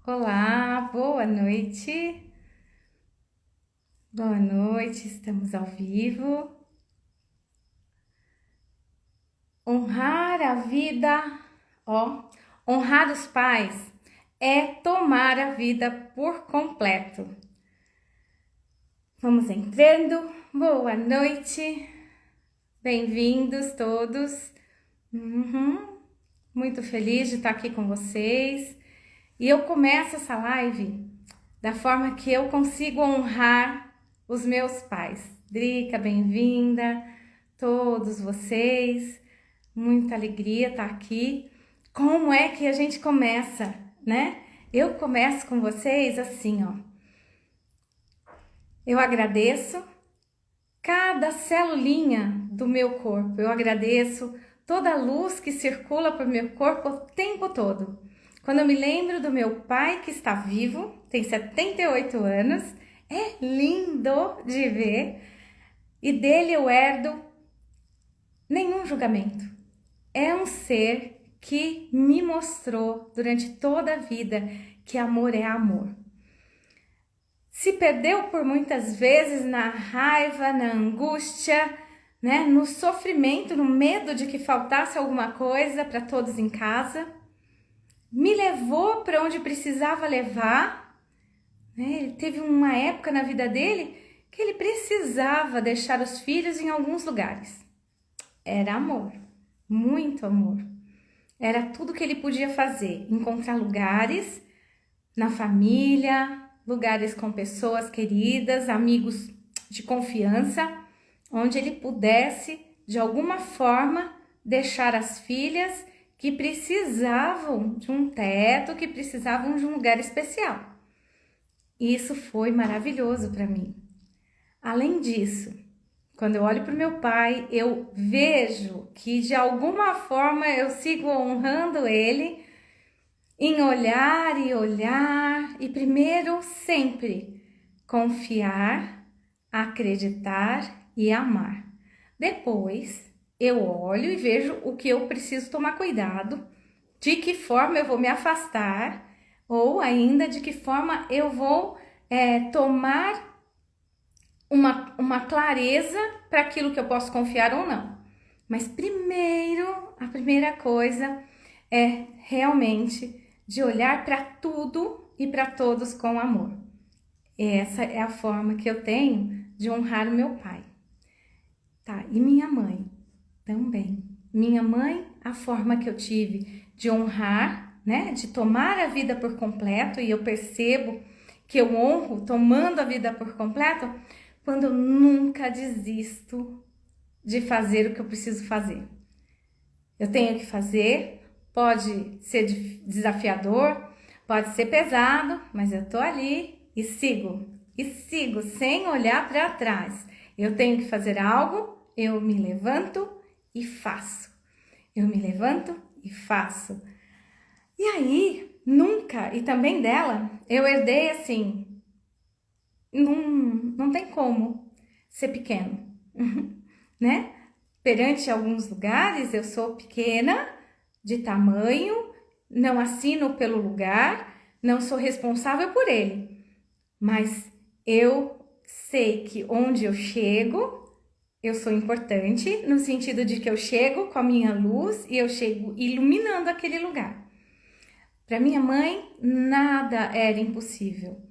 Olá, boa noite. Boa noite, estamos ao vivo. Honrar a vida, honrar os pais é tomar a vida por completo. Vamos entrando. Boa noite. Bem-vindos todos. Muito feliz de estar aqui com vocês. E eu começo essa live da forma que eu consigo honrar os meus pais. Drica, bem-vinda, todos vocês, muita alegria estar aqui. Como é que a gente começa, né? Eu começo com vocês assim, ó. Eu agradeço cada celulinha do meu corpo, eu agradeço toda a luz que circula por meu corpo o tempo todo. Quando eu me lembro do meu pai que está vivo, tem 78 anos, é lindo de ver, e dele eu herdo nenhum julgamento. É um ser que me mostrou durante toda a vida que amor é amor. Se perdeu por muitas vezes na raiva, na angústia, né, no sofrimento, no medo de que faltasse alguma coisa para todos em casa. Me levou para onde precisava levar, né? Ele teve uma época na vida dele que ele precisava deixar os filhos em alguns lugares. Era amor, muito amor. Era tudo que ele podia fazer, encontrar lugares na família, lugares com pessoas queridas, amigos de confiança, onde ele pudesse, de alguma forma, deixar as filhas que precisavam de um teto, que precisavam de um lugar especial. Isso foi maravilhoso para mim. Além disso, quando eu olho para o meu pai, eu vejo que de alguma forma eu sigo honrando ele em olhar e primeiro sempre confiar, acreditar e amar. Depois eu olho e vejo o que eu preciso tomar cuidado, de que forma eu vou me afastar, ou ainda de que forma eu vou tomar uma clareza para aquilo que eu posso confiar ou não. Mas primeiro, a primeira coisa é realmente de olhar para tudo e para todos com amor. Essa é a forma que eu tenho de honrar o meu pai. Tá, e minha mãe também. Minha mãe, a forma que eu tive de honrar, né, de tomar a vida por completo, e eu percebo que eu honro tomando a vida por completo quando eu nunca desisto de fazer o que eu preciso fazer. Eu tenho que fazer, pode ser desafiador, pode ser pesado, mas eu tô ali e sigo sem olhar para trás. Eu tenho que fazer algo, eu me levanto e faço. Eu me levanto e faço. E aí, nunca, e também dela, eu herdei assim, não tem como ser pequeno, né? Perante alguns lugares, eu sou pequena, de tamanho, não assino pelo lugar, não sou responsável por ele. Mas eu sei que onde eu chego, eu sou importante, no sentido de que eu chego com a minha luz e eu chego iluminando aquele lugar. Para minha mãe, nada era impossível.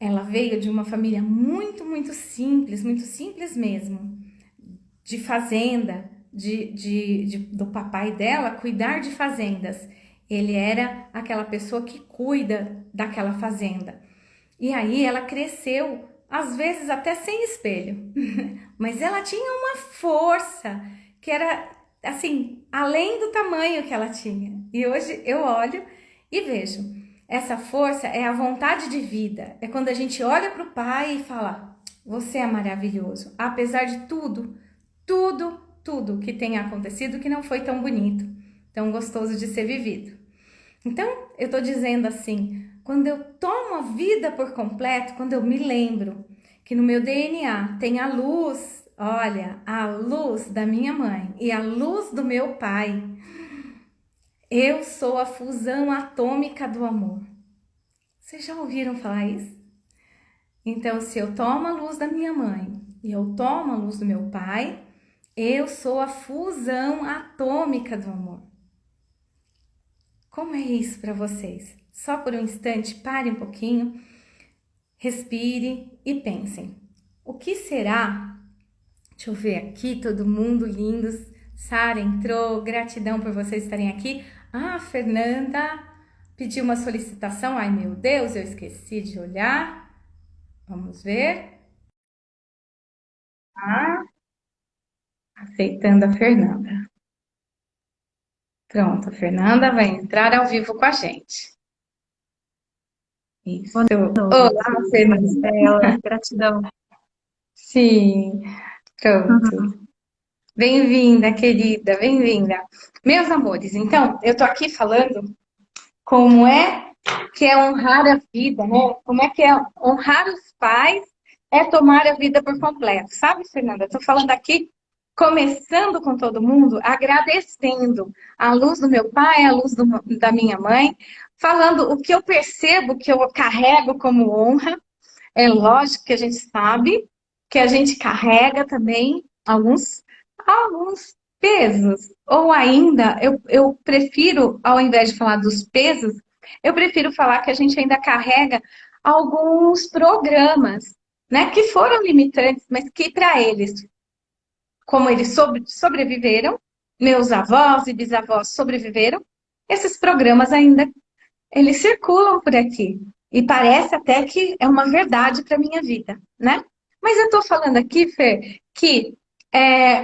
Ela veio de uma família muito simples mesmo, de fazenda, do papai dela cuidar de fazendas. Ele era aquela pessoa que cuida daquela fazenda. E aí ela cresceu, às vezes até sem espelho, mas ela tinha uma força que era assim, além do tamanho que ela tinha. E hoje eu olho e vejo, essa força é a vontade de vida, é quando a gente olha para o pai e fala, você é maravilhoso, apesar de tudo que tenha acontecido que não foi tão bonito, tão gostoso de ser vivido. Então, eu tô dizendo assim, quando eu tomo a vida por completo, quando eu me lembro que no meu DNA tem a luz, olha, a luz da minha mãe e a luz do meu pai, eu sou a fusão atômica do amor. Vocês já ouviram falar isso? Então, se eu tomo a luz da minha mãe e eu tomo a luz do meu pai, eu sou a fusão atômica do amor. Como é isso para vocês? Só por um instante, pare um pouquinho, respire e pensem. O que será? Deixa eu ver aqui, todo mundo lindo. Sara entrou, gratidão por vocês estarem aqui. Ah, Fernanda pediu uma solicitação. Ai, meu Deus, eu esqueci de olhar. Vamos ver. Ah, aceitando a Fernanda. Pronto, a Fernanda vai entrar ao vivo com a gente. Isso. Olá, Fernanda. Marcela, gratidão. Sim, pronto. Bem-vinda, querida, bem-vinda. Meus amores, então, eu tô aqui falando como é que é honrar a vida, né? Como é que é honrar os pais é tomar a vida por completo. Sabe, Fernanda? Eu tô falando aqui, começando com todo mundo, agradecendo a luz do meu pai, a luz da minha mãe, falando o que eu percebo que eu carrego como honra. É lógico que a gente sabe que a gente carrega também alguns pesos. Ou ainda, eu prefiro, ao invés de falar dos pesos, eu prefiro falar que a gente ainda carrega alguns programas, né, que foram limitantes, mas que para eles, como eles sobreviveram, meus avós e bisavós sobreviveram, esses programas ainda eles circulam por aqui. E parece até que é uma verdade para minha vida, né? Mas eu estou falando aqui, Fer, que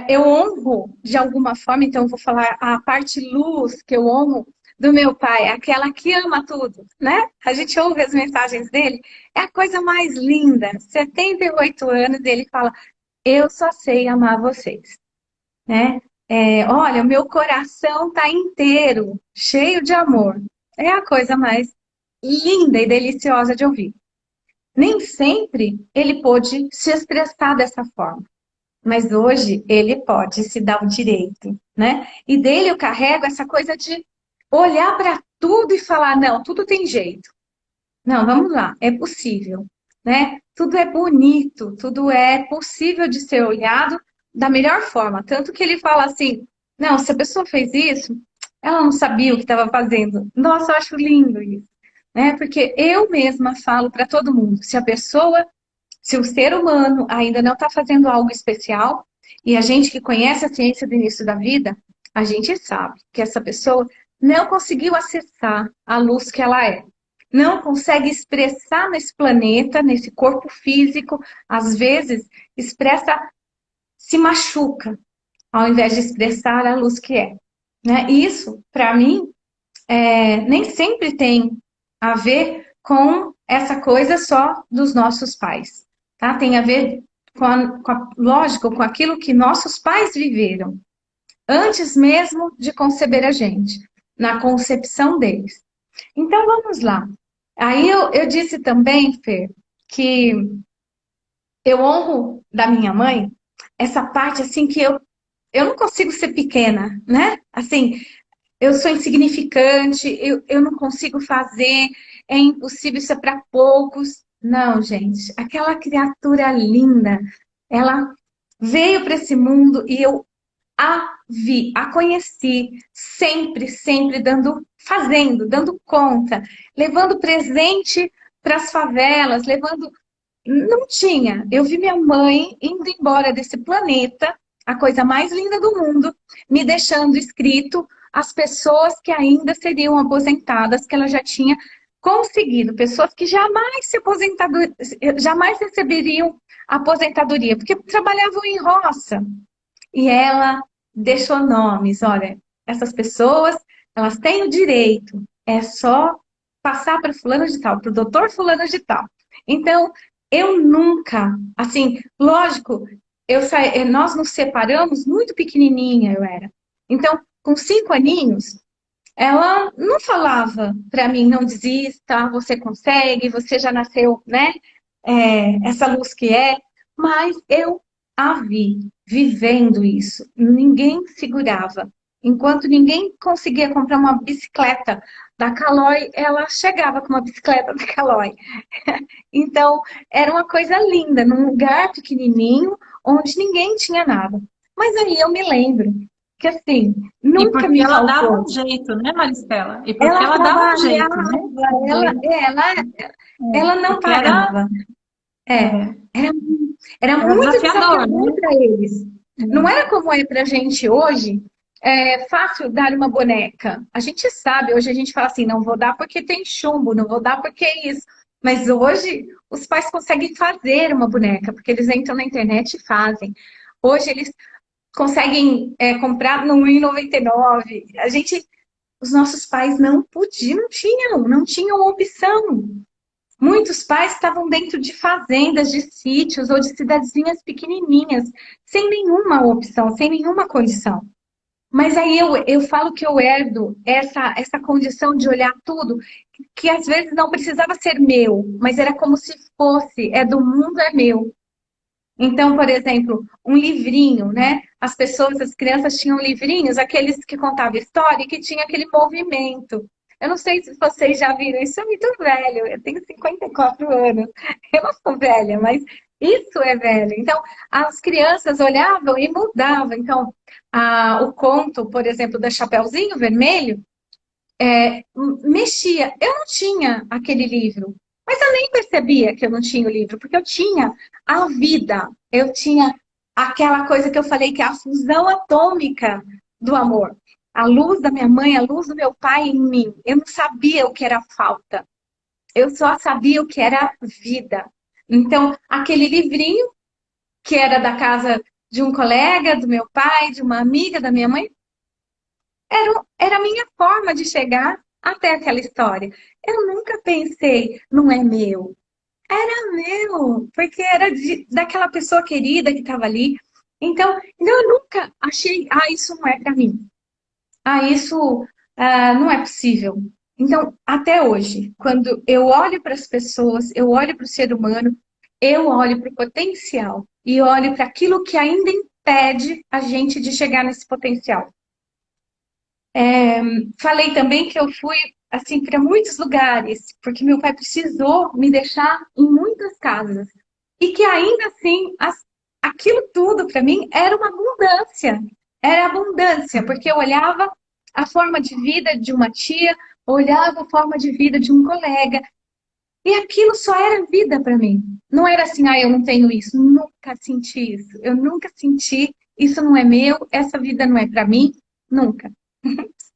eu honro de alguma forma, então eu vou falar a parte luz que eu honro do meu pai, aquela que ama tudo, né? A gente ouve as mensagens dele, é a coisa mais linda. 78 anos, ele fala: eu só sei amar vocês, né? Olha, o meu coração tá inteiro, cheio de amor. É a coisa mais linda e deliciosa de ouvir. Nem sempre ele pôde se expressar dessa forma, mas hoje ele pode se dar o direito, né? E dele eu carrego essa coisa de olhar para tudo e falar: não, tudo tem jeito. Não, vamos lá, é possível, né? Tudo é bonito, tudo é possível de ser olhado da melhor forma. Tanto que ele fala assim: não, se a pessoa fez isso, ela não sabia o que estava fazendo. Nossa, eu acho lindo isso, né? Porque eu mesma falo para todo mundo: se o ser humano ainda não está fazendo algo especial, e a gente que conhece a ciência do início da vida, a gente sabe que essa pessoa não conseguiu acessar a luz que ela é. Não consegue expressar nesse planeta, nesse corpo físico, às vezes expressa, se machuca, ao invés de expressar a luz que é. Né? Isso, para mim, nem sempre tem a ver com essa coisa só dos nossos pais, tá? Tem a ver lógico, com aquilo que nossos pais viveram, antes mesmo de conceber a gente, na concepção deles. Então, vamos lá. Aí eu disse também, Fer, que eu honro da minha mãe essa parte, assim, que eu não consigo ser pequena, né? Assim, eu sou insignificante, eu não consigo fazer, é impossível, isso é para poucos. Não, gente, aquela criatura linda, ela veio para esse mundo e eu a vi, a conheci, sempre, sempre dando conta, levando presente para as favelas, levando. Não tinha. Eu vi minha mãe indo embora desse planeta, a coisa mais linda do mundo, me deixando escrito as pessoas que ainda seriam aposentadas, que ela já tinha conseguido, pessoas que jamais receberiam aposentadoria, porque trabalhavam em roça. E ela deixou nomes, olha, essas pessoas, elas têm o direito, é só passar para fulano de tal, para o doutor fulano de tal. Então, eu nunca, assim, lógico, nós nos separamos muito pequenininha, eu era. Então, com 5 aninhos, ela não falava para mim: não desista, você consegue, você já nasceu, né? Essa luz que é, mas eu a vi vivendo isso. Ninguém segurava. Enquanto ninguém conseguia comprar uma bicicleta da Caloi, ela chegava com uma bicicleta da Caloi. Então, era uma coisa linda, num lugar pequenininho, onde ninguém tinha nada. Mas aí eu me lembro que, assim, E nunca porque me ela dava faltou. um jeito, né, Maristela? E porque Ela ela dava um jeito, trabalhava, né? ela, De, ela não porque era, parava. É, é, era, era era muito desafiador, né? desafiador para eles. Não era como é para a gente hoje, é fácil dar uma boneca. A gente sabe, hoje a gente fala assim, não vou dar porque tem chumbo, não vou dar porque é isso. Mas hoje os pais conseguem fazer uma boneca, porque eles entram na internet e fazem. Hoje eles conseguem comprar no 1,99. A gente, os nossos pais não podiam, não tinham opção. Muitos pais estavam dentro de fazendas, de sítios ou de cidadezinhas pequenininhas, sem nenhuma opção, sem nenhuma condição. Mas aí eu falo que eu herdo essa condição de olhar tudo, que às vezes não precisava ser meu, mas era como se fosse, é do mundo, é meu. Então, por exemplo, um livrinho, né? As pessoas, as crianças tinham livrinhos, aqueles que contavam história e que tinha aquele movimento. Eu não sei se vocês já viram, isso é muito velho. Eu tenho 54 anos, eu não sou velha, mas isso é velho. Então, as crianças olhavam e mudavam. Então, o conto, por exemplo, da Chapeuzinho Vermelho, mexia. Eu não tinha aquele livro, mas eu nem percebia que eu não tinha o livro, porque eu tinha a vida, eu tinha aquela coisa que eu falei que é a fusão atômica do amor. A luz da minha mãe, a luz do meu pai em mim. Eu não sabia o que era falta, eu só sabia o que era vida. Então, aquele livrinho que era da casa de um colega, do meu pai, de uma amiga da minha mãe, era a minha forma de chegar até aquela história. Eu nunca pensei, não é meu. Era meu, porque era daquela pessoa querida que estava ali. Então, eu nunca achei, isso não é para mim. Isso não é possível. Então, até hoje, quando eu olho para as pessoas, eu olho para o ser humano, eu olho para o potencial e olho para aquilo que ainda impede a gente de chegar nesse potencial. Falei também que eu fui assim para muitos lugares, porque meu pai precisou me deixar em muitas casas. E que ainda assim, aquilo tudo para mim era uma abundância. Era abundância, porque eu olhava a forma de vida de uma tia, olhava a forma de vida de um colega, e aquilo só era vida para mim. Não era assim, eu não tenho isso. Nunca senti isso. Eu nunca senti, isso não é meu, essa vida não é para mim. Nunca.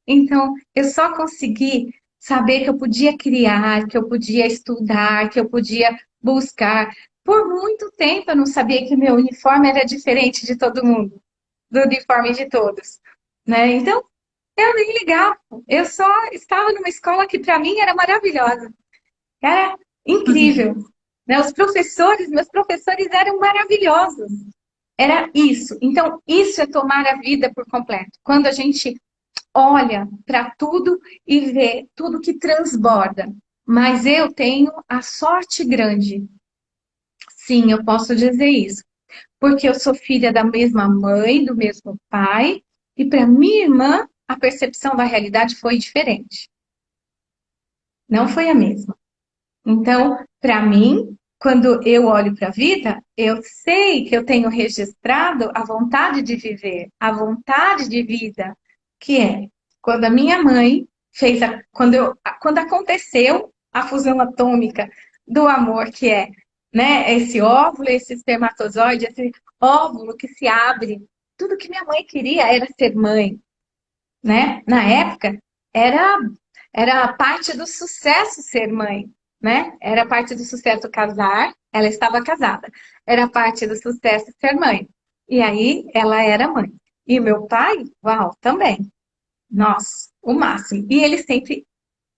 Então, eu só consegui saber que eu podia criar, que eu podia estudar, que eu podia buscar. Por muito tempo eu não sabia que meu uniforme era diferente de todo mundo, do uniforme de todos, né? Então, eu nem ligava. Eu só estava numa escola que para mim era maravilhosa. Era incrível, né? Meus professores eram maravilhosos. Era isso. Então, isso é tomar a vida por completo. Quando a gente olha para tudo e vê tudo que transborda. Mas eu tenho a sorte grande. Sim, eu posso dizer isso. Porque eu sou filha da mesma mãe, do mesmo pai, e para minha irmã a percepção da realidade foi diferente. Não foi a mesma. Então, para mim, quando eu olho para a vida, eu sei que eu tenho registrado a vontade de viver, a vontade de vida, que é quando a minha mãe fez quando aconteceu a fusão atômica do amor, que é, né, esse óvulo, esse espermatozoide, esse óvulo que se abre. Tudo que minha mãe queria era ser mãe, né? Na época era era parte do sucesso ser mãe, né? Era parte do sucesso casar, ela estava casada. Era parte do sucesso ser mãe. E aí ela era mãe. E meu pai, uau, também. Nossa, o máximo. E ele sempre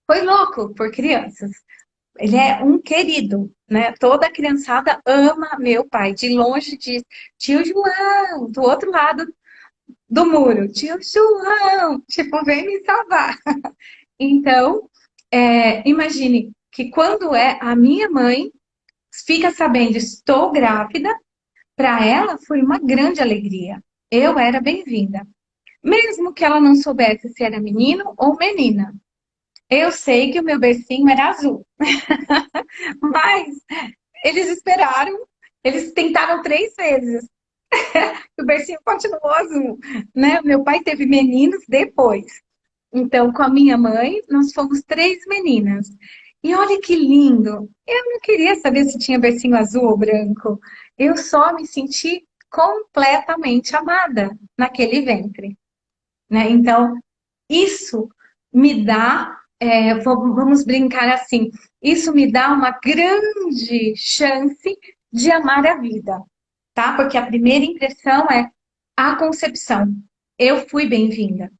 foi louco por crianças. Ele é um querido, né? Toda a criançada ama meu pai. De longe diz, tio João, do outro lado do muro, tio João, tipo, vem me salvar. Então, imagine que quando a minha mãe fica sabendo estou grávida, para ela foi uma grande alegria. Eu era bem-vinda. Mesmo que ela não soubesse se era menino ou menina. Eu sei que o meu bercinho era azul, mas eles esperaram, eles tentaram 3 vezes. O bercinho continuou azul, né? Meu pai teve meninos depois. Então, com a minha mãe, nós fomos 3 meninas. E olha que lindo! Eu não queria saber se tinha bercinho azul ou branco. Eu só me senti completamente amada naquele ventre, né? Então, isso me dá, vamos brincar assim, isso me dá uma grande chance de amar a vida, tá? Porque a primeira impressão é a concepção. Eu fui bem-vinda,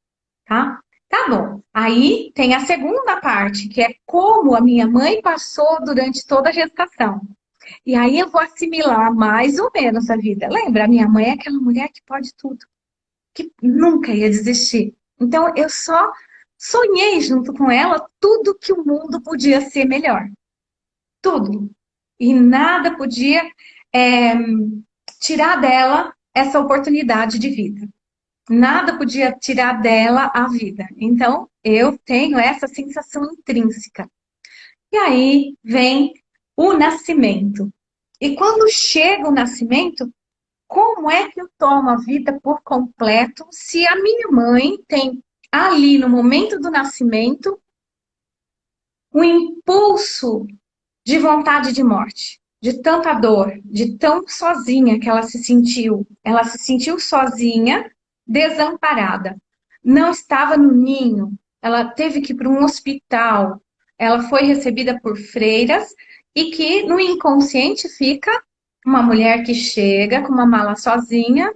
tá? Tá bom. Aí tem a segunda parte, que é como a minha mãe passou durante toda a gestação. E aí eu vou assimilar mais ou menos a vida. Lembra, a minha mãe é aquela mulher que pode tudo, que nunca ia desistir. Então eu só sonhei junto com ela tudo que o mundo podia ser melhor. Tudo. E nada podia é, tirar dela essa oportunidade de vida. Nada podia tirar dela a vida. Então, eu tenho essa sensação intrínseca. E aí vem o nascimento. E quando chega o nascimento, como é que eu tomo a vida por completo se a minha mãe tem ali no momento do nascimento um impulso de vontade de morte, de tanta dor, de tão sozinha que ela se sentiu. Ela se sentiu sozinha, desamparada. Não estava no ninho, ela teve que ir para um hospital. Ela foi recebida por freiras e que no inconsciente fica uma mulher que chega com uma mala sozinha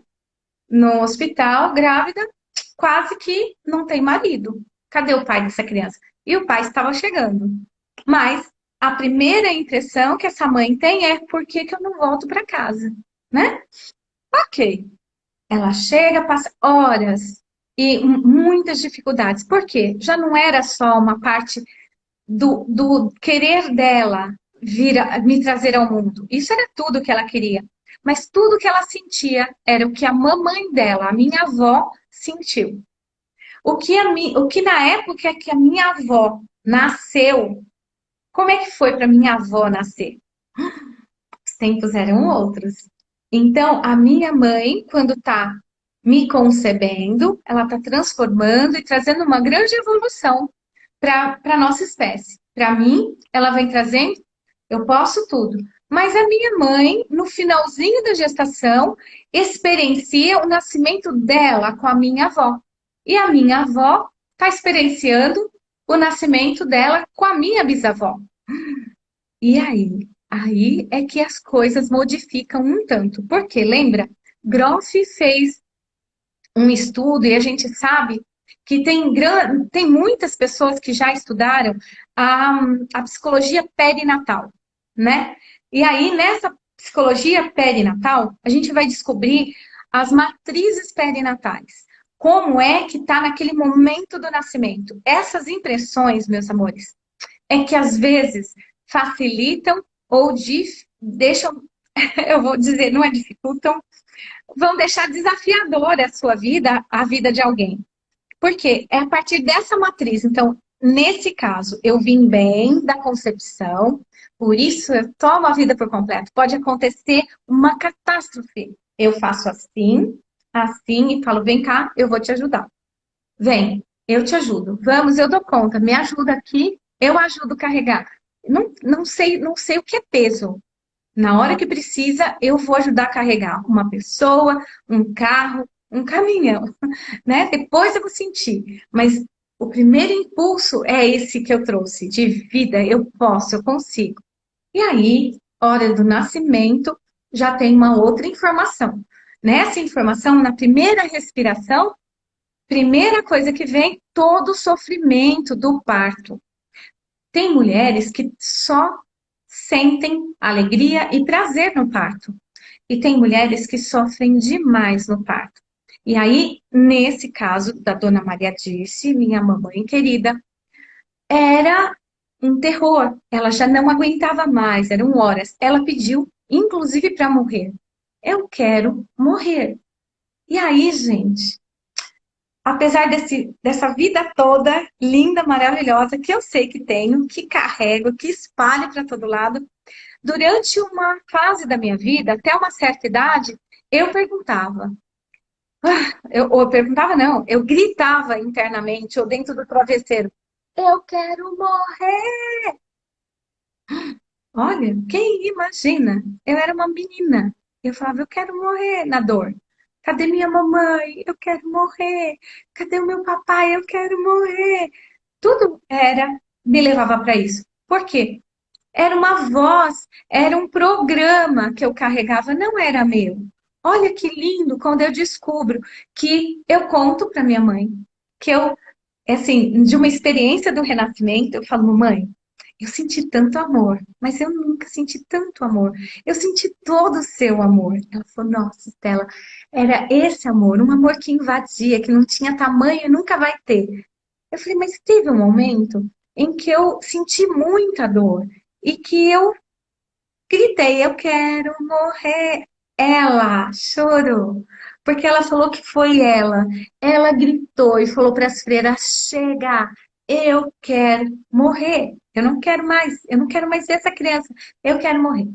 no hospital, grávida, quase que não tem marido. Cadê o pai dessa criança? E o pai estava chegando. Mas a primeira impressão que essa mãe tem é por que que eu não volto para casa, né? Ok. Ela chega, passa horas e muitas dificuldades. Por quê? Já não era só uma parte do querer dela vir me trazer ao mundo. Isso era tudo que ela queria. Mas tudo que ela sentia era o que a mamãe dela, a minha avó, sentiu. O que na época que a minha avó nasceu, como é que foi para minha avó nascer? Os tempos eram outros. Então, a minha mãe, quando está me concebendo, ela está transformando e trazendo uma grande evolução para a nossa espécie. Para mim, ela vem trazendo, eu posso tudo. Mas a minha mãe, no finalzinho da gestação, experiencia o nascimento dela com a minha avó. E a minha avó está experienciando o nascimento dela com a minha bisavó. E aí? Aí é que as coisas modificam um tanto. Porque, lembra? Groff fez um estudo e a gente sabe que tem muitas pessoas que já estudaram a psicologia perinatal, né? E aí, nessa psicologia perinatal, a gente vai descobrir as matrizes perinatais. Como é que está naquele momento do nascimento? Essas impressões, meus amores, é que às vezes facilitam ou deixam, eu vou dizer, não é dificultam, vão deixar desafiadora a sua vida, a vida de alguém. Porque é a partir dessa matriz. Então, nesse caso, eu vim bem da concepção, por isso eu tomo a vida por completo. Pode acontecer uma catástrofe. Eu faço assim, assim, e falo: vem cá, eu vou te ajudar. Vem, eu te ajudo. Vamos, eu dou conta. Me ajuda aqui, eu ajudo a carregar. Não sei o que é peso. Na hora que precisa, eu vou ajudar a carregar uma pessoa, um carro, um caminhão, né? Depois eu vou sentir. Mas o primeiro impulso é esse que eu trouxe, de vida, eu posso, eu consigo. E aí, hora do nascimento, já tem uma outra informação. Nessa informação, na primeira respiração, primeira coisa que vem, todo o sofrimento do parto. Tem mulheres que só sentem alegria e prazer no parto. E tem mulheres que sofrem demais no parto. E aí, nesse caso da Dona Maria Dirce, minha mamãe querida, era um terror. Ela já não aguentava mais, eram horas. Ela pediu, inclusive, para morrer. Eu quero morrer. E aí, gente, apesar dessa vida toda linda, maravilhosa, que eu sei que tenho, que carrego, que espalho para todo lado, durante uma fase da minha vida, até uma certa idade, eu perguntava. Eu perguntava, não, eu gritava internamente ou dentro do travesseiro: eu quero morrer! Olha, quem imagina? Eu era uma menina. Eu falava, eu quero morrer na dor. Cadê minha mamãe? Eu quero morrer. Cadê o meu papai? Eu quero morrer. Tudo me levava para isso. Por quê? Era uma voz, era um programa que eu carregava, não era meu. Olha que lindo quando eu descubro que eu conto para minha mãe, que eu, assim, de uma experiência do renascimento, eu falo, mãe, eu senti tanto amor, mas eu nunca senti tanto amor. Eu senti todo o seu amor. Ela falou, nossa, Estela, era esse amor, um amor que invadia, que não tinha tamanho e nunca vai ter. Eu falei, mas teve um momento em que eu senti muita dor e que eu gritei, eu quero morrer. Ela chorou, porque ela falou que foi ela. Ela gritou e falou para as freiras: chega, eu quero morrer. Eu não quero mais ser essa criança. Eu quero morrer.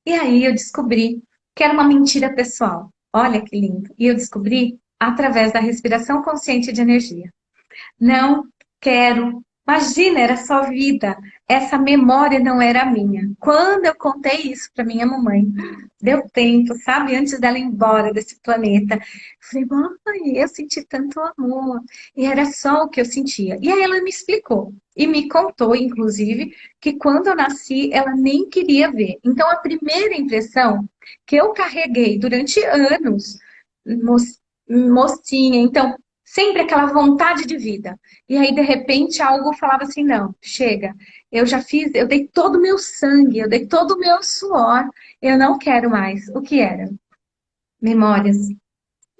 E aí eu descobri que era uma mentira pessoal. Olha que lindo. E eu descobri através da respiração consciente de energia. Não quero. Imagina, era só vida. Essa memória não era minha. Quando eu contei isso para minha mamãe, deu tempo, sabe? Antes dela ir embora desse planeta. Eu falei, mãe, eu senti tanto amor. E era só o que eu sentia. E aí ela me explicou. E me contou, inclusive, que quando eu nasci, ela nem queria ver. Então, a primeira impressão que eu carreguei durante anos, mocinha, então, sempre aquela vontade de vida. E aí, de repente, algo falava assim: não, chega, eu já fiz, eu dei todo o meu sangue, eu dei todo o meu suor, eu não quero mais. O que era? Memórias.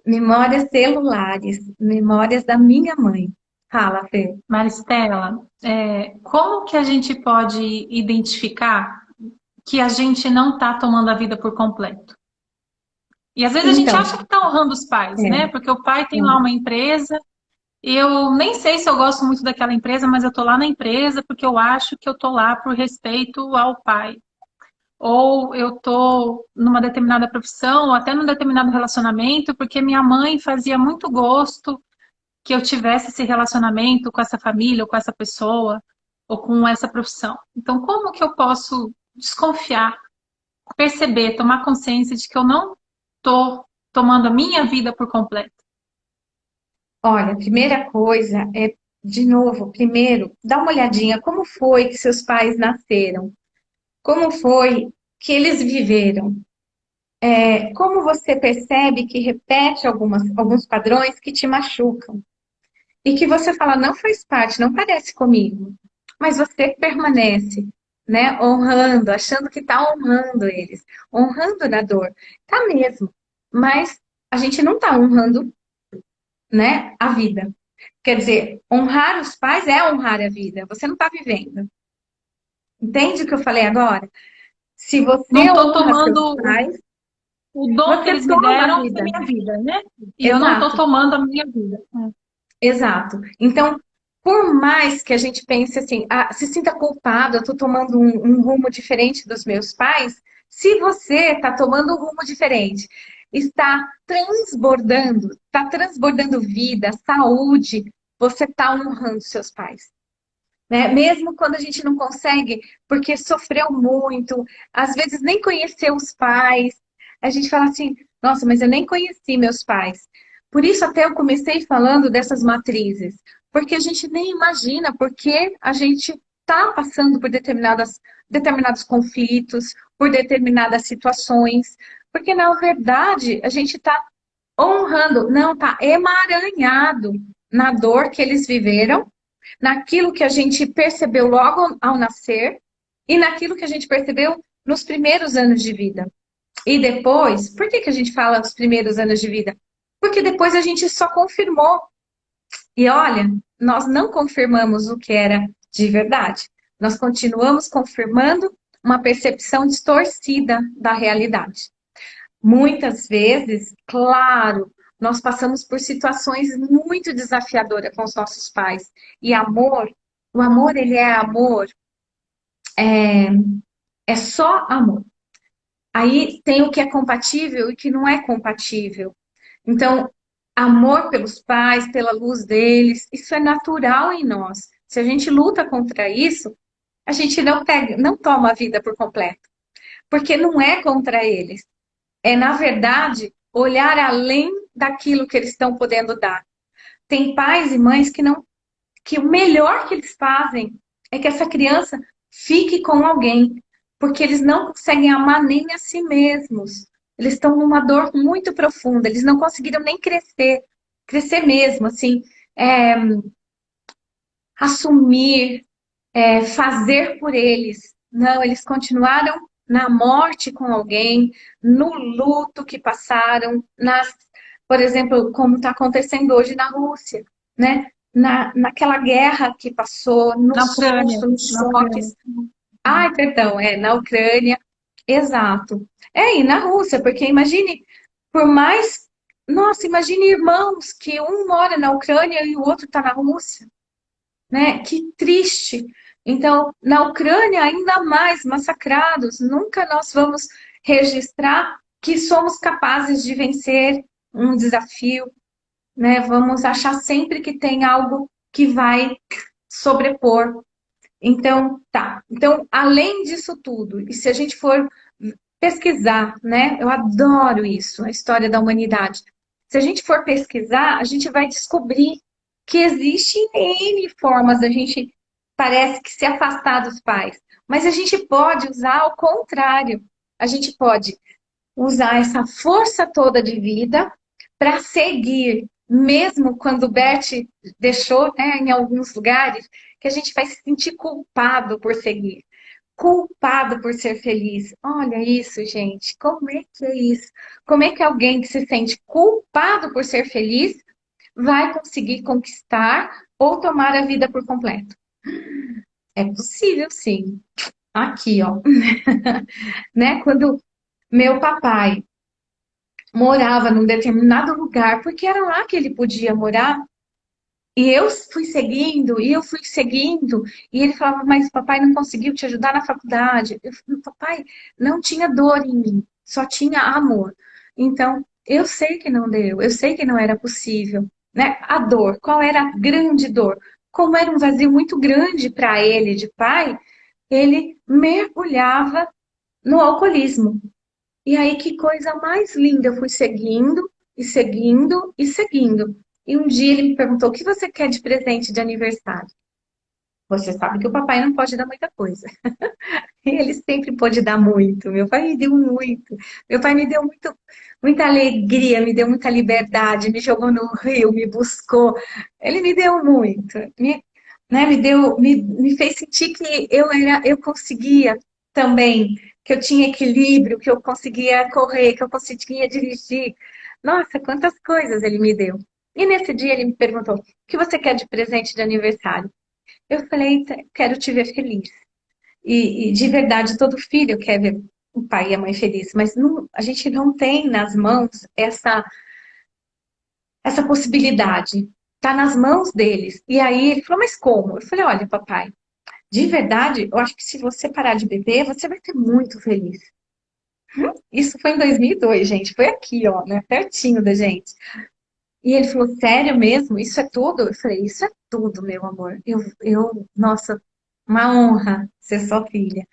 Memórias celulares, memórias da minha mãe. Fala, Fê. Maristela, como que a gente pode identificar que a gente não está tomando a vida por completo? E às vezes a gente Então, acha que está honrando os pais, é, né? Porque o pai tem lá é, uma empresa. Eu nem sei se eu gosto muito daquela empresa, mas eu tô lá na empresa porque eu acho que eu tô lá por respeito ao pai. Ou eu tô numa determinada profissão, ou até num determinado relacionamento, porque minha mãe fazia muito gosto que eu tivesse esse relacionamento com essa família, ou com essa pessoa, ou com essa profissão. Então, como que eu posso desconfiar, perceber, tomar consciência de que eu não tô tomando a minha vida por completo? olha, a primeira coisa é, de novo, primeiro, dá uma olhadinha como foi que seus pais nasceram, como foi que eles viveram. Como você percebe que repete alguns padrões que te machucam e que você fala, não faz parte, não parece comigo, mas você permanece, né, honrando, achando que está honrando eles, honrando na dor, tá mesmo, mas a gente não está honrando, né, a vida. Quer dizer, honrar os pais é honrar a vida, você não está vivendo. Entende o que eu falei agora? Se você Não tô honra seus tomando pais, o dom que você eles me toma a deram é vida. minha vida, né? E eu não estou Exato. tomando a minha vida. Exato. Então, por mais que a gente pense assim, ah, se sinta culpado, eu estou tomando um rumo diferente dos meus pais, se você está tomando um rumo diferente, está transbordando vida, saúde, você está honrando seus pais. Né? Mesmo quando a gente não consegue, porque sofreu muito, às vezes nem conheceu os pais, a gente fala assim, nossa, mas eu nem conheci meus pais. Por isso até eu comecei falando dessas matrizes, porque a gente nem imagina porque a gente está passando por determinados conflitos, por determinadas situações, porque na verdade a gente está honrando, não, está emaranhado na dor que eles viveram, naquilo que a gente percebeu logo ao nascer e naquilo que a gente percebeu nos primeiros anos de vida. E depois, por que a gente fala os primeiros anos de vida? Porque depois a gente só confirmou. E olha, nós não confirmamos o que era de verdade. Nós continuamos confirmando uma percepção distorcida da realidade. Muitas vezes, claro, nós passamos por situações muito desafiadoras com os nossos pais. E amor, o amor, ele é amor, é só amor. Aí tem o que é compatível e o que não é compatível. Então, amor pelos pais, pela luz deles, isso é natural em nós. Se a gente luta contra isso, a gente não toma a vida por completo, porque não é contra eles. É, na verdade, olhar além daquilo que eles estão podendo dar. Tem pais e mães que o melhor que eles fazem é que essa criança fique com alguém, porque eles não conseguem amar nem a si mesmos. Eles estão numa dor muito profunda, eles não conseguiram nem crescer mesmo, assim, é, assumir, fazer por eles. Não, eles continuaram na morte com alguém, no luto que passaram, por exemplo, como está acontecendo hoje na Rússia, né? Naquela guerra que passou, no Na Ucrânia. susto, nos Na Ucrânia. choques. Ai, perdão, na Ucrânia, exato. E na Rússia, porque imagine, por mais. Nossa, imagine irmãos que um mora na Ucrânia e o outro está na Rússia, né? Que triste. Então, na Ucrânia, ainda mais massacrados, nunca nós vamos registrar que somos capazes de vencer um desafio, né? Vamos achar sempre que tem algo que vai sobrepor. Então, tá. Então, além disso tudo, e se a gente for pesquisar, né? Eu adoro isso, a história da humanidade. Se a gente for pesquisar, a gente vai descobrir que existem N formas da gente, parece que se afastar dos pais. Mas a gente pode usar ao contrário. A gente pode usar essa força toda de vida para seguir, mesmo quando o Bert deixou, né, em alguns lugares, que a gente vai se sentir culpado por seguir, culpado por ser feliz. Olha isso, gente. Como é que é isso? Como é que alguém que se sente culpado por ser feliz vai conseguir conquistar ou tomar a vida por completo? É possível, sim. Aqui, ó. Né? Quando meu papai morava num determinado lugar, porque era lá que ele podia morar, e eu fui seguindo, e eu fui seguindo, e ele falava, mas papai não conseguiu te ajudar na faculdade. Eu falei, papai, não tinha dor em mim, só tinha amor. Então, eu sei que não deu, eu sei que não era possível, né? A dor, qual era a grande dor? Como era um vazio muito grande para ele de pai, ele mergulhava no alcoolismo. E aí, que coisa mais linda, eu fui seguindo, e seguindo, e seguindo. E um dia ele me perguntou, o que você quer de presente de aniversário? Você sabe que o papai não pode dar muita coisa. E ele sempre pôde dar muito. Meu pai me deu muito. Meu pai me deu muita alegria, me deu muita liberdade, me jogou no rio, me buscou. Ele me deu muito. Né, me fez sentir que eu conseguia também, que eu tinha equilíbrio, que eu conseguia correr, que eu conseguia dirigir. Nossa, quantas coisas ele me deu. E nesse dia ele me perguntou: o que você quer de presente de aniversário? Eu falei: quero te ver feliz. E de verdade, todo filho quer ver o pai e a mãe felizes, mas a gente não tem nas mãos essa possibilidade. Está nas mãos deles. E aí ele falou: mas como? Eu falei: olha, papai, de verdade, eu acho que se você parar de beber, você vai ser muito feliz. Isso foi em 2002, gente. Foi aqui, ó, né? Pertinho da gente. E ele falou: sério mesmo? Isso é tudo? Eu falei: isso é tudo, meu amor. Nossa, uma honra ser sua filha.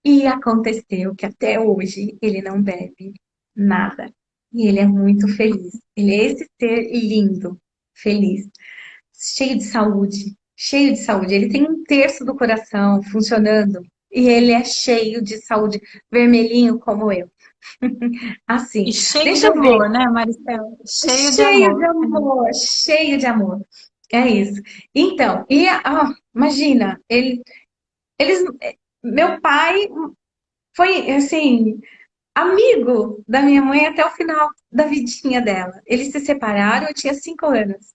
E aconteceu que até hoje ele não bebe nada. E ele é muito feliz. Ele é esse ser lindo, feliz, cheio de saúde, cheio de saúde. Ele tem um terço do coração funcionando e ele é cheio de saúde, vermelhinho como eu. Assim, E cheio de deixa eu ver. amor, né, Maricela? Cheio de Cheio de amor. amor, cheio de amor. É isso. Então, imagina, eles, meu pai foi assim, amigo da minha mãe até o final da vidinha dela. Eles se separaram, eu tinha 5 anos.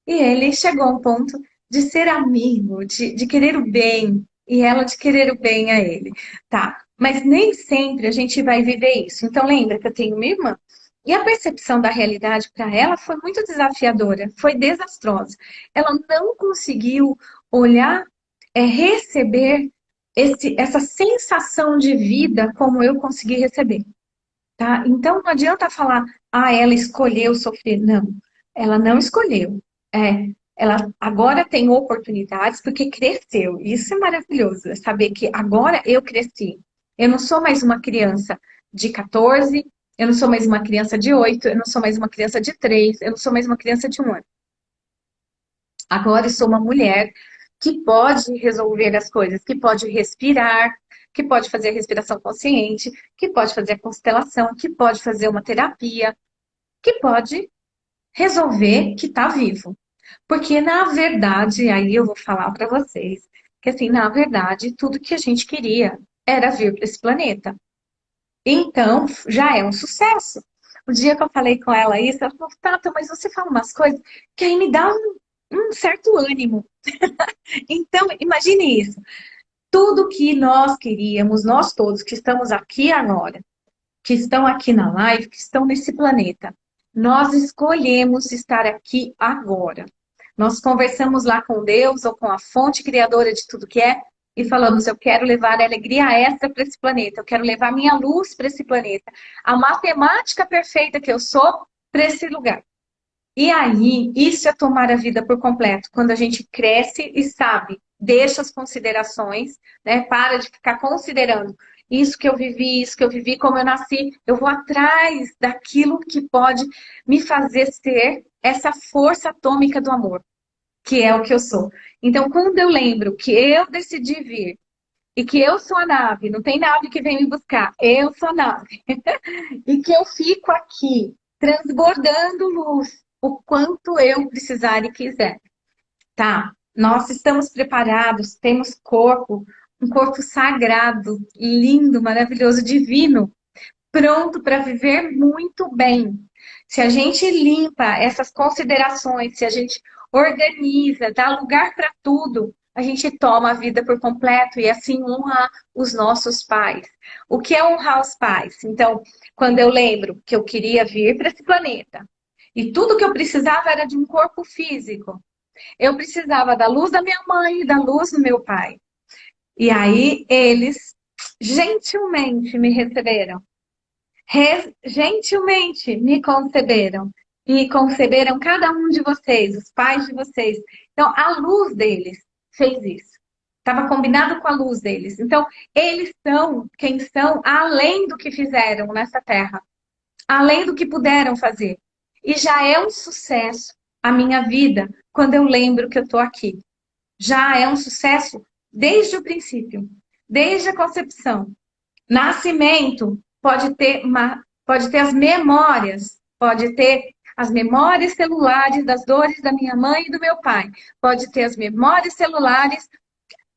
E ele chegou a um ponto de ser amigo, de querer o bem, e ela de querer o bem a ele. Tá, mas nem sempre a gente vai viver isso. Então lembra que eu tenho uma irmã. E a percepção da realidade para ela foi muito desafiadora, foi desastrosa. Ela não conseguiu olhar, receber essa sensação de vida como eu consegui receber, tá? Então não adianta falar, ela escolheu sofrer. Não, ela não escolheu. Ela agora tem oportunidades porque cresceu. Isso é maravilhoso, é saber que agora eu cresci. Eu não sou mais uma criança de 14, eu não sou mais uma criança de 8, eu não sou mais uma criança de 3, eu não sou mais uma criança de 1 ano. Agora eu sou uma mulher que pode resolver as coisas, que pode respirar, que pode fazer a respiração consciente, que pode fazer a constelação, que pode fazer uma terapia, que pode resolver que está vivo. Porque, na verdade, aí eu vou falar para vocês, que assim, na verdade, tudo que a gente queria era vir para esse planeta. Então, já é um sucesso. O dia que eu falei com ela isso, ela falou, Tata, mas você fala umas coisas que aí me dá um certo ânimo. Então, imagine isso. Tudo que nós queríamos, nós todos que estamos aqui agora, que estão aqui na live, que estão nesse planeta, nós escolhemos estar aqui agora. Nós conversamos lá com Deus ou com a fonte criadora de tudo que é e falamos, eu quero levar a alegria extra para esse planeta, eu quero levar minha luz para esse planeta, a matemática perfeita que eu sou para esse lugar. E aí, isso é tomar a vida por completo, quando a gente cresce e sabe, deixa as considerações, né? Para de ficar considerando isso que eu vivi, como eu nasci, eu vou atrás daquilo que pode me fazer ser essa força atômica do amor, que é o que eu sou. Então, quando eu lembro que eu decidi vir e que eu sou a nave, não tem nave que vem me buscar, eu sou a nave, e que eu fico aqui transbordando luz o quanto eu precisar e quiser, tá? Nós estamos preparados, temos corpo, um corpo sagrado, lindo, maravilhoso, divino, pronto para viver muito bem. Se a gente limpa essas considerações, se a gente organiza, dá lugar para tudo, a gente toma a vida por completo e assim honra os nossos pais. O que é honrar os pais? Então, quando eu lembro que eu queria vir para esse planeta e tudo que eu precisava era de um corpo físico, eu precisava da luz da minha mãe e da luz do meu pai. E aí eles gentilmente me receberam. Gentilmente me conceberam e conceberam cada um de vocês, os pais de vocês. Então, a luz deles fez isso. Estava combinado com a luz deles. Então, eles são quem são, além do que fizeram nessa terra, além do que puderam fazer. E já é um sucesso a minha vida quando eu lembro que eu estou aqui. Já é um sucesso desde o princípio, desde a concepção. Nascimento pode ter as memórias, pode ter as memórias celulares das dores da minha mãe e do meu pai, pode ter as memórias celulares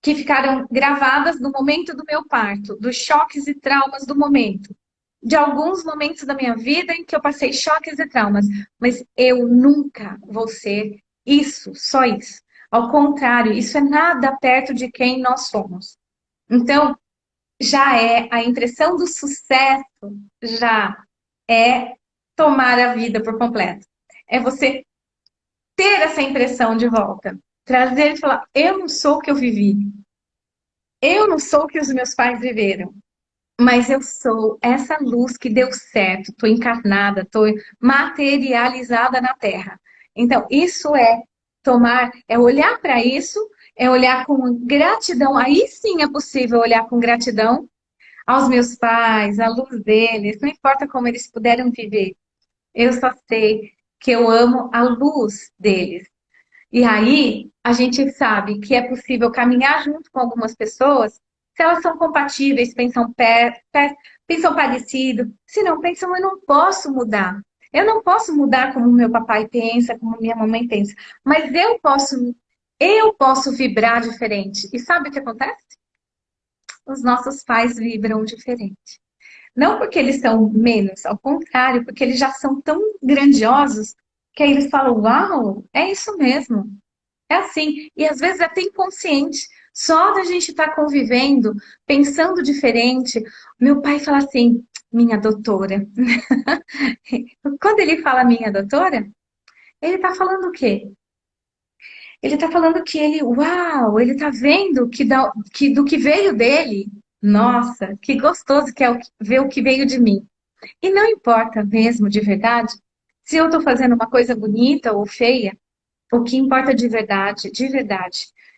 que ficaram gravadas no momento do meu parto, dos choques e traumas do momento, de alguns momentos da minha vida em que eu passei choques e traumas, mas eu nunca vou ser isso, só isso. Ao contrário, isso é nada perto de quem nós somos. Então, já é a impressão do sucesso, já é tomar a vida por completo. É você ter essa impressão de volta. Trazer e falar, eu não sou o que eu vivi. Eu não sou o que os meus pais viveram. Mas eu sou essa luz que deu certo. Estou encarnada, estou materializada na Terra. Então, isso é tomar, é olhar para isso, é olhar com gratidão. Aí sim é possível olhar com gratidão aos meus pais, à luz deles, não importa como eles puderam viver. Eu só sei que eu amo a luz deles. E aí, a gente sabe que é possível caminhar junto com algumas pessoas se elas são compatíveis, pensam parecido. Se não pensam, eu não posso mudar. Eu não posso mudar como meu papai pensa, como minha mamãe pensa. Mas eu posso vibrar diferente. E sabe o que acontece? Os nossos pais vibram diferente. Não porque eles são menos, ao contrário, porque eles já são tão grandiosos que aí eles falam, uau, é isso mesmo. É assim. E às vezes é até inconsciente. Só da gente estar convivendo, pensando diferente. Meu pai fala assim, minha doutora. Quando ele fala minha doutora, ele tá falando o quê? Ele tá falando que uau, ele tá vendo que do que veio dele, nossa, que gostoso que é ver o que veio de mim. E não importa mesmo, de verdade, se eu tô fazendo uma coisa bonita ou feia, o que importa de verdade,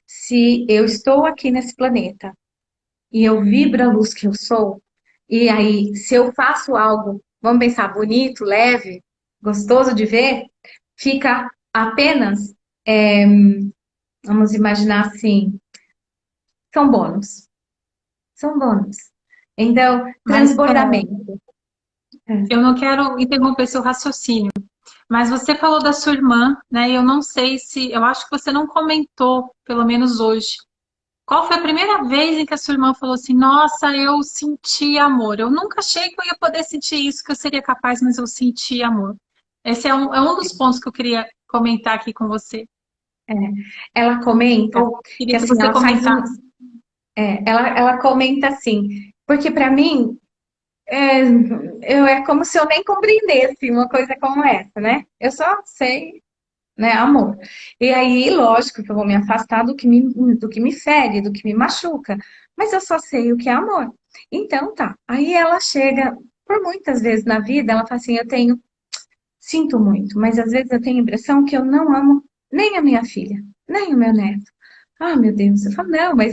se eu estou aqui nesse planeta e eu vibro a luz que eu sou, e aí, se eu faço algo, vamos pensar, bonito, leve, gostoso de ver, fica apenas, vamos imaginar assim, são bônus. São bônus. Então, Mas transbordamento. eu não quero interromper seu raciocínio. Mas você falou da sua irmã, né? E eu não sei se. Eu acho que você não comentou, pelo menos hoje. Qual foi a primeira vez em que a sua irmã falou assim: Nossa, eu senti amor? Eu nunca achei que eu ia poder sentir isso, que eu seria capaz, mas eu senti amor. Esse é um dos pontos que eu queria comentar aqui com você. É, ela comenta Eu que queria que assim, você ela faz um. comentasse. Ela comenta assim, porque para mim é como se eu nem compreendesse uma coisa como essa, né? Eu só sei, né, amor. E aí, lógico que eu vou me afastar do que me fere, do que me machuca, mas eu só sei o que é amor. Então tá. Aí ela chega, por muitas vezes na vida, ela fala assim: sinto muito, mas às vezes eu tenho a impressão que eu não amo nem a minha filha, nem o meu neto. Ah, meu Deus, eu falo, não, mas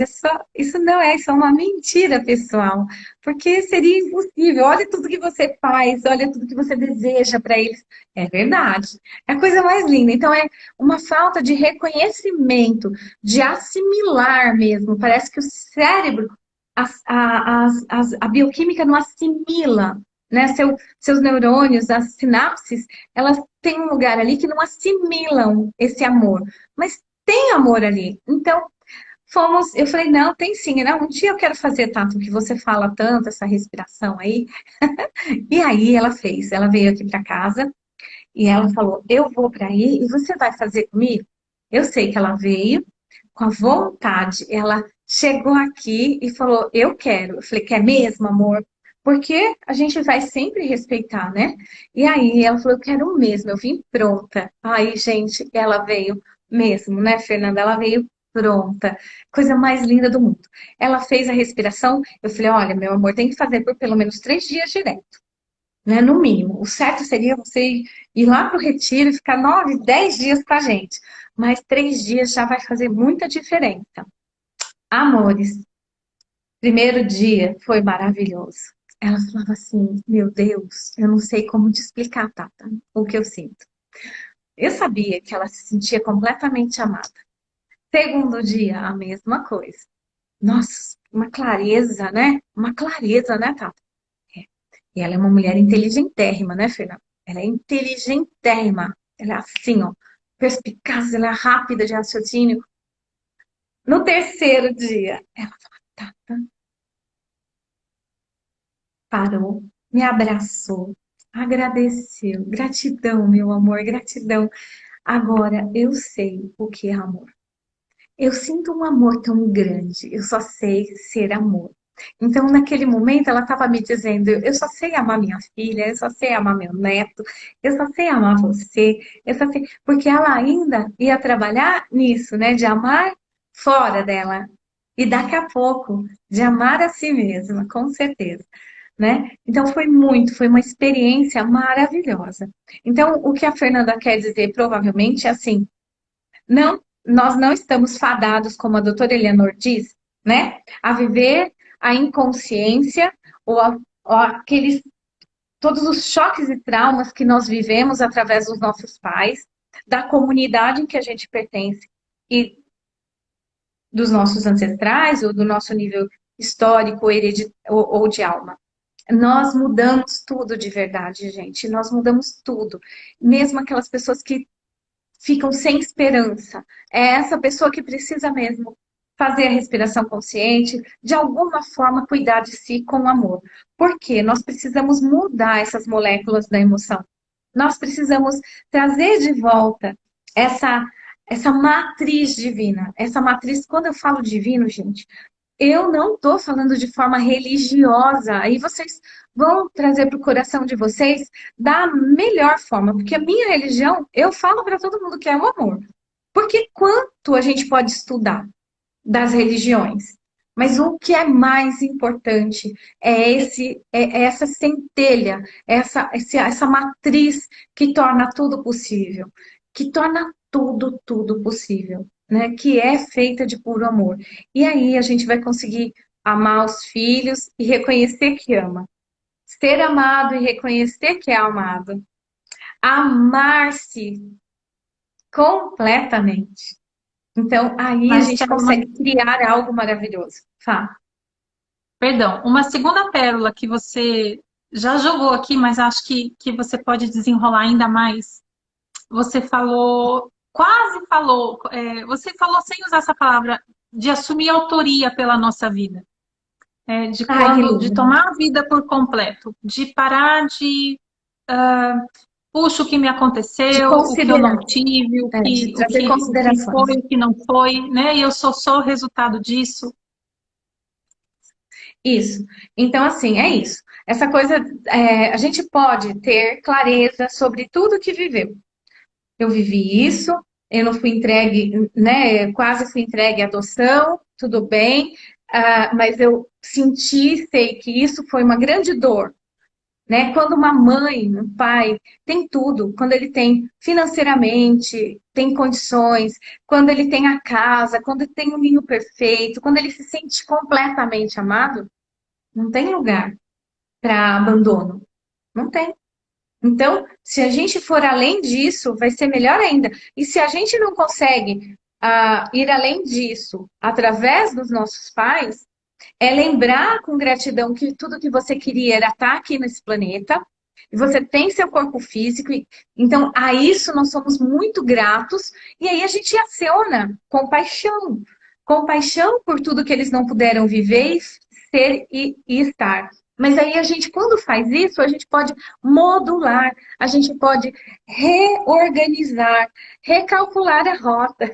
isso não é, isso é uma mentira, pessoal, porque seria impossível. Olha tudo que você faz, olha tudo que você deseja para eles. É verdade, é a coisa mais linda. Então, é uma falta de reconhecimento, de assimilar mesmo. Parece que o cérebro, a bioquímica não assimila, né? Seus neurônios, as sinapses, elas têm um lugar ali que não assimilam esse amor. Mas tem amor ali. Então, eu falei, não, tem sim, né? Um dia eu quero fazer tanto que você fala tanto, essa respiração aí. E aí ela veio aqui para casa e ela falou, eu vou para aí e você vai fazer comigo? Eu sei que ela veio com a vontade, ela chegou aqui e falou, eu quero. Eu falei, quer mesmo, amor? Porque a gente vai sempre respeitar, né? E aí ela falou, eu quero mesmo, eu vim pronta. Aí, gente, ela veio mesmo, né, Fernanda? Ela veio pronta. Coisa mais linda do mundo. Ela fez a respiração, eu falei, olha, meu amor, tem que fazer por pelo menos 3 dias direto, né? No mínimo. O certo seria você ir lá para o retiro e ficar 9, 10 dias com a gente. Mas 3 dias já vai fazer muita diferença. Amores, primeiro dia foi maravilhoso. Ela falava assim: Meu Deus, eu não sei como te explicar, Tata, o que eu sinto. Eu sabia que ela se sentia completamente amada. Segundo dia, a mesma coisa. Nossa, uma clareza, né? Uma clareza, né, Tata? É. E ela é uma mulher inteligentérrima, né, Fernanda? Ela é inteligentérrima. Ela é assim, ó, perspicaz, ela é rápida de raciocínio. No terceiro dia, ela fala, Tata, parou, me abraçou, agradeceu. Gratidão, meu amor, gratidão. Agora eu sei o que é amor. Eu sinto um amor tão grande, eu só sei ser amor. Então, naquele momento, ela estava me dizendo: eu só sei amar minha filha, eu só sei amar meu neto, eu só sei amar você, eu só sei. Porque ela ainda ia trabalhar nisso, né? De amar fora dela. E daqui a pouco, de amar a si mesma, com certeza. Né? Então foi uma experiência maravilhosa. Então, o que a Fernanda quer dizer provavelmente é assim, não, nós não estamos fadados, como a doutora Eleanor diz, né? A viver a inconsciência ou aqueles todos os choques e traumas que nós vivemos através dos nossos pais, da comunidade em que a gente pertence e dos nossos ancestrais ou do nosso nível histórico ou de alma. Nós mudamos tudo de verdade, gente. Nós mudamos tudo. Mesmo aquelas pessoas que ficam sem esperança. É essa pessoa que precisa mesmo fazer a respiração consciente, de alguma forma cuidar de si com amor. Porque nós precisamos mudar essas moléculas da emoção. Nós precisamos trazer de volta essa matriz divina. Essa matriz, quando eu falo divino, gente, eu não estou falando de forma religiosa. Aí vocês vão trazer para o coração de vocês da melhor forma, porque a minha religião, eu falo para todo mundo que é o amor. Porque quanto a gente pode estudar das religiões? Mas o que é mais importante é essa centelha, essa matriz que torna tudo possível, que torna tudo possível, né? Que é feita de puro amor. E aí a gente vai conseguir amar os filhos e reconhecer que ama. Ser amado e reconhecer que é amado. Amar-se completamente. Então, aí a gente Marcela, consegue criar algo maravilhoso. Fá. perdão, uma segunda pérola que você já jogou aqui, mas acho que você pode desenrolar ainda mais. Você falou, quase falou, você falou sem usar essa palavra, de assumir autoria pela nossa vida. De Ai, que quando, de lindo. tomar a vida por completo, de parar de puxa o que me De aconteceu, o que eu considerar, não tive, de o trazer que, o que considerações. foi, o que não foi, né? E eu sou só o resultado disso. Isso. Então, assim, é isso. Essa coisa, a gente pode ter clareza sobre tudo que viveu. Eu vivi isso, eu não fui entregue, né? Quase fui entregue à adoção, tudo bem, mas eu senti, sei que isso foi uma grande dor, né? Quando uma mãe, um pai tem tudo, quando ele tem financeiramente, tem condições, quando ele tem a casa, quando ele tem o ninho perfeito, quando ele se sente completamente amado, não tem lugar para abandono. Não tem. Então, se a gente for além disso, vai ser melhor ainda. E se a gente não consegue ir além disso através dos nossos pais, é lembrar com gratidão que tudo que você queria era estar aqui nesse planeta, e você tem seu corpo físico, então a isso nós somos muito gratos, e aí a gente aciona compaixão. Compaixão por tudo que eles não puderam viver, ser e estar. Mas aí a gente, quando faz isso, a gente pode modular, a gente pode reorganizar, recalcular a rota,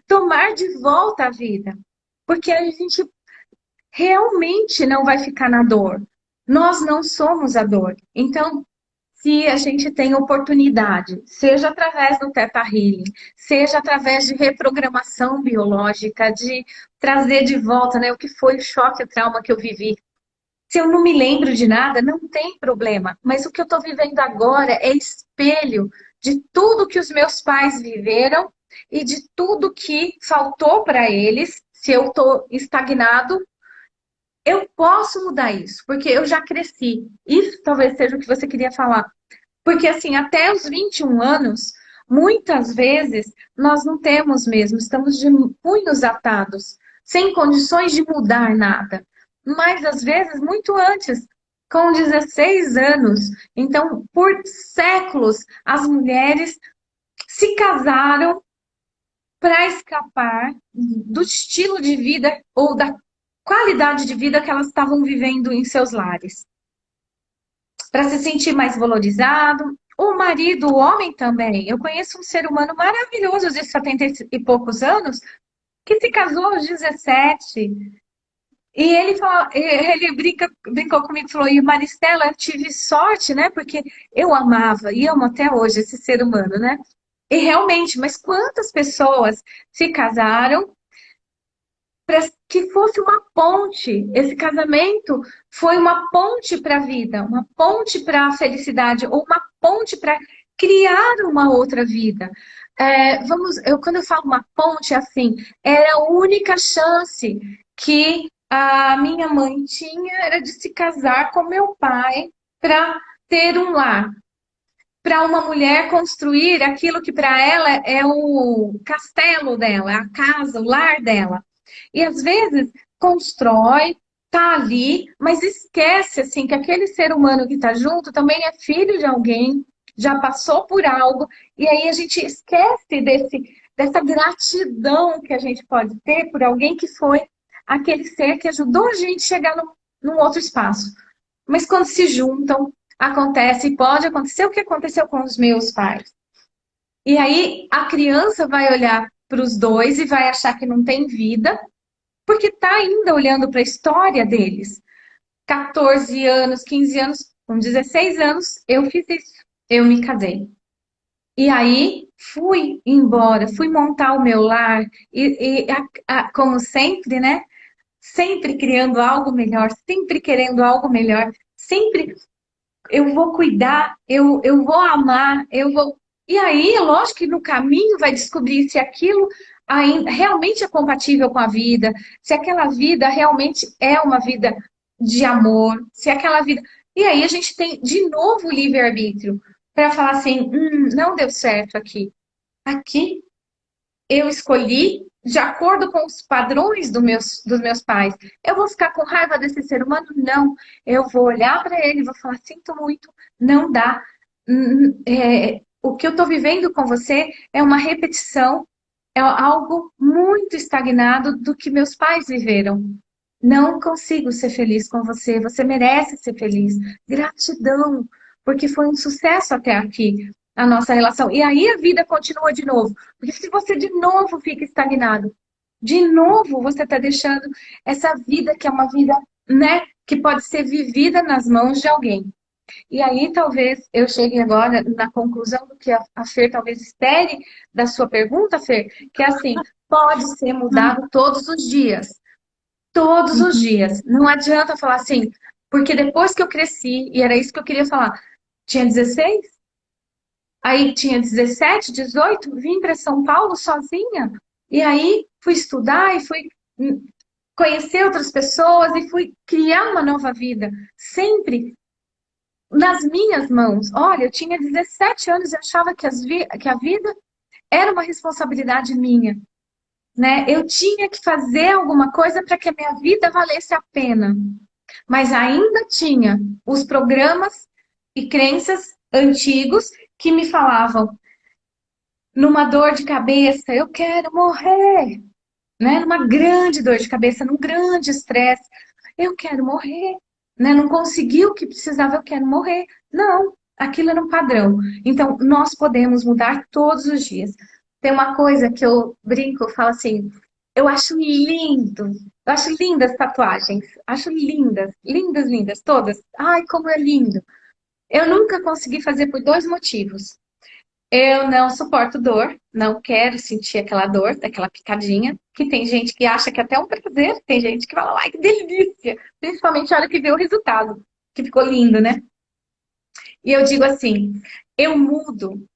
tomar de volta a vida. Porque a gente realmente não vai ficar na dor. Nós não somos a dor. Então, se a gente tem oportunidade, seja através do Theta Healing, seja através de reprogramação biológica, de trazer de volta, né, o que foi o choque, o trauma que eu vivi. Se eu não me lembro de nada, não tem problema. Mas o que eu estou vivendo agora é espelho de tudo que os meus pais viveram e de tudo que faltou para eles. Se eu estou estagnado, eu posso mudar isso, porque eu já cresci. Isso talvez seja o que você queria falar. Porque, assim, até os 21 anos, muitas vezes nós não temos mesmo, estamos de punhos atados, sem condições de mudar nada. Mas, às vezes, muito antes, com 16 anos. Então, por séculos, as mulheres se casaram para escapar do estilo de vida ou da qualidade de vida que elas estavam vivendo em seus lares, para se sentir mais valorizado. O marido, o homem também. Eu conheço um ser humano maravilhoso de 70 e poucos anos que se casou aos 17. E ele fala, ele brincou comigo e falou: e Maristela, eu tive sorte, né? Porque eu amava e amo até hoje esse ser humano, né? E realmente, mas quantas pessoas se casaram para que fosse uma ponte. Esse casamento foi uma ponte para a vida, uma ponte para a felicidade, ou uma ponte para criar uma outra vida. Quando eu falo uma ponte, assim, era a única chance que a minha mãe tinha era de se casar com meu pai para ter um lar. Para uma mulher construir aquilo que para ela é o castelo dela, a casa, o lar dela. E às vezes constrói, tá ali, mas esquece assim que aquele ser humano que está junto também é filho de alguém, já passou por algo, e aí a gente esquece dessa gratidão que a gente pode ter por alguém que foi aquele ser que ajudou a gente a chegar num outro espaço. Mas quando se juntam, acontece, e pode acontecer o que aconteceu com os meus pais. E aí a criança vai olhar para os dois e vai achar que não tem vida, porque tá ainda olhando para a história deles. 14 anos, 15 anos, com 16 anos, eu fiz isso. Eu me casei. E aí fui embora, fui montar o meu lar, como sempre, né? Sempre criando algo melhor, sempre querendo algo melhor, sempre eu vou cuidar, eu vou amar, eu vou. E aí, é lógico que no caminho vai descobrir se aquilo realmente é compatível com a vida, se aquela vida realmente é uma vida de amor, se aquela vida. E aí a gente tem de novo o livre-arbítrio para falar assim, não deu certo aqui. Aqui eu escolhi de acordo com os padrões dos meus pais. Eu vou ficar com raiva desse ser humano? Não. Eu vou olhar para ele e vou falar: sinto muito, não dá. O que eu estou vivendo com você é uma repetição, é algo muito estagnado do que meus pais viveram. Não consigo ser feliz com você, você merece ser feliz. Gratidão, porque foi um sucesso até aqui a nossa relação. E aí a vida continua de novo. Porque se você de novo fica estagnado, de novo você está deixando essa vida que é uma vida, né, que pode ser vivida nas mãos de alguém. E aí talvez eu chegue agora na conclusão do que a Fer talvez espere da sua pergunta, Fer, que é assim, pode ser mudado todos os dias. Todos os dias. Não adianta falar assim, porque depois que eu cresci, e era isso que eu queria falar, tinha 16, aí tinha 17, 18, vim para São Paulo sozinha, e aí fui estudar e fui conhecer outras pessoas e fui criar uma nova vida, sempre nas minhas mãos. Olha, eu tinha 17 anos e achava que a vida era uma responsabilidade minha. Né? Eu tinha que fazer alguma coisa para que a minha vida valesse a pena. Mas ainda tinha os programas e crenças antigos que me falavam, numa dor de cabeça, eu quero morrer, né? Numa grande dor de cabeça, num grande estresse, eu quero morrer, né? Não consegui o que precisava, eu quero morrer. Não, aquilo era um padrão. Então, nós podemos mudar todos os dias. Tem uma coisa que eu brinco, eu falo assim, eu acho lindo, eu acho lindas tatuagens, acho lindas, lindas, lindas, todas. Ai, como é lindo. Eu nunca consegui fazer por dois motivos. Eu não suporto dor, não quero sentir aquela dor, daquela picadinha, que tem gente que acha que é até um prazer, tem gente que fala, ai, que delícia, principalmente a hora que vê o resultado, que ficou lindo, né? E eu digo assim, eu mudo,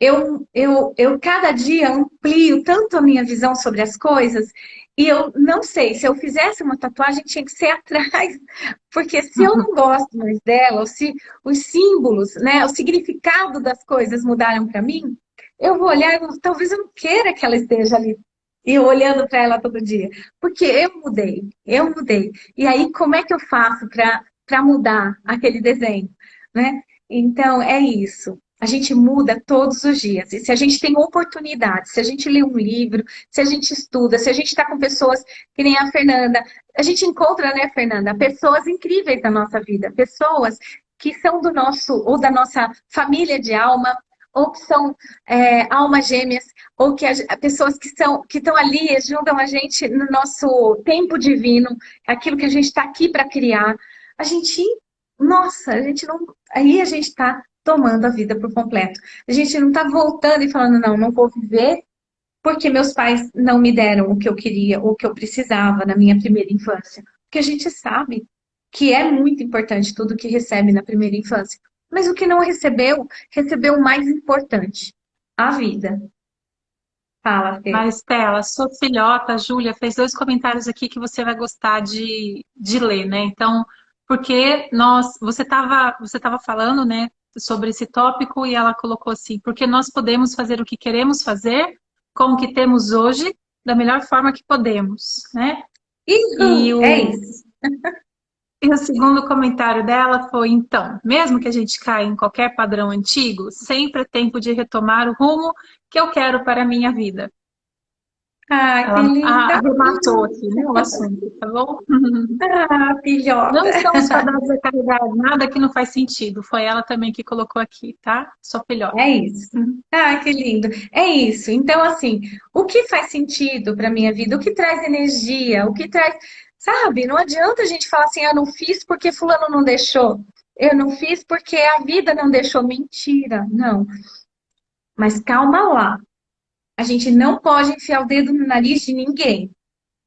eu cada dia amplio tanto a minha visão sobre as coisas, e eu não sei, se eu fizesse uma tatuagem, tinha que ser atrás, porque se eu não gosto mais dela, ou se os símbolos, né, o significado das coisas mudaram para mim, eu vou olhar, talvez eu não queira que ela esteja ali, e eu olhando para ela todo dia, porque eu mudei, eu mudei. E aí, como é que eu faço para mudar aquele desenho, né? Então, é isso. A gente muda todos os dias. E se a gente tem oportunidade, se a gente lê um livro, se a gente estuda, se a gente está com pessoas que nem a Fernanda, a gente encontra, né, Fernanda, pessoas incríveis na nossa vida, pessoas que são do nosso, ou da nossa família de alma, ou que são almas gêmeas, ou que pessoas que estão ali, ajudam a gente no nosso tempo divino, aquilo que a gente está aqui para criar. A gente, nossa, a gente não. Aí a gente está tomando a vida por completo. A gente não está voltando e falando, não, não vou viver porque meus pais não me deram o que eu queria ou o que eu precisava na minha primeira infância. Porque a gente sabe que é muito importante tudo que recebe na primeira infância. Mas o que não recebeu, recebeu o mais importante, a vida. Fala, Fê. Mas, Stella, sua filhota, Júlia, fez dois comentários aqui que você vai gostar de ler, né? Então, porque você tava falando, né, sobre esse tópico e ela colocou assim, porque nós podemos fazer o que queremos fazer com o que temos hoje da melhor forma que podemos, né? E Isso, é isso. o segundo comentário dela foi, então, mesmo que a gente caia em qualquer padrão antigo, sempre é tempo de retomar o rumo que eu quero para a minha vida. Ah, que Ela linda. arrematou aqui, né, o assunto, tá bom? Ah, filhota. Não estamos fadados à caridade, nada que não faz sentido. Foi ela também que colocou aqui, tá? Sua filhota. É isso. Ah, que lindo. É isso. Então, assim, o que faz sentido para minha vida? O que traz energia? O que traz. Sabe, não adianta a gente falar assim, eu não fiz porque fulano não deixou. Eu não fiz porque a vida não deixou. Mentira. Não. Mas calma lá. A gente não pode enfiar o dedo no nariz de ninguém.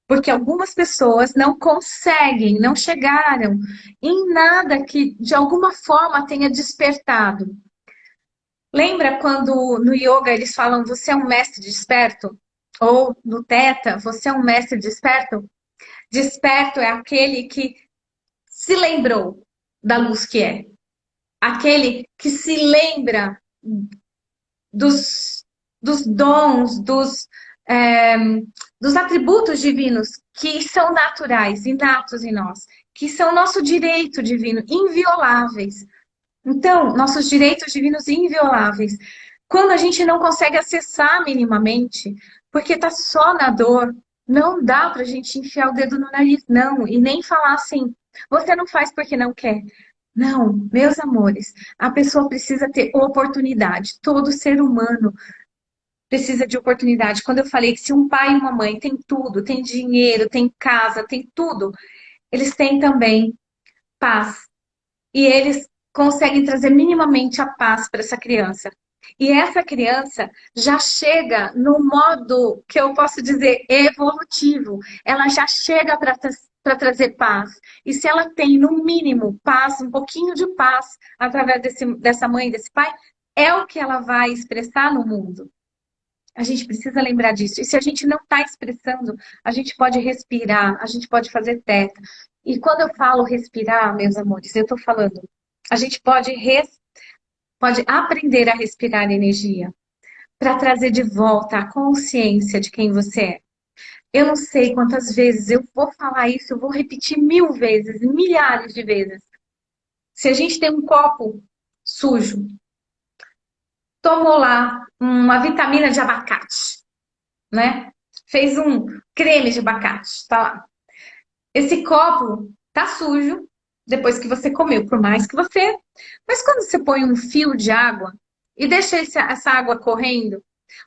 Porque algumas pessoas não conseguem, não chegaram em nada que de alguma forma tenha despertado. Lembra quando no yoga eles falam você é um mestre desperto? Ou no Theta, você é um mestre desperto? Desperto é aquele que se lembrou da luz que é. Aquele que se lembra dos, dos dons, é, dos atributos divinos que são naturais, inatos em nós, que são nosso direito divino, invioláveis. Então, nossos direitos divinos invioláveis. Quando a gente não consegue acessar minimamente, porque está só na dor, não dá para a gente enfiar o dedo no nariz, não. E nem falar assim, você não faz porque não quer. Não, meus amores, a pessoa precisa ter oportunidade. Todo ser humano precisa de oportunidade. Quando eu falei que se um pai e uma mãe têm tudo, tem dinheiro, tem casa, tem tudo, eles têm também paz. E eles conseguem trazer minimamente a paz para essa criança. E essa criança já chega no modo que eu posso dizer evolutivo. Ela já chega para trazer paz. E se ela tem, no mínimo, paz, um pouquinho de paz através dessa mãe, desse pai, é o que ela vai expressar no mundo. A gente precisa lembrar disso. E se a gente não está expressando, a gente pode respirar, a gente pode fazer teta. E quando eu falo respirar, meus amores, eu estou falando, a gente pode aprender a respirar energia para trazer de volta a consciência de quem você é. Eu não sei quantas vezes eu vou falar isso, eu vou repetir 1000 vezes, milhares de vezes. Se a gente tem um copo sujo, tomou lá uma vitamina de abacate, né? Fez um creme de abacate, tá lá. Esse copo tá sujo depois que você comeu, por mais que você. Mas quando você põe um fio de água e deixa essa água correndo,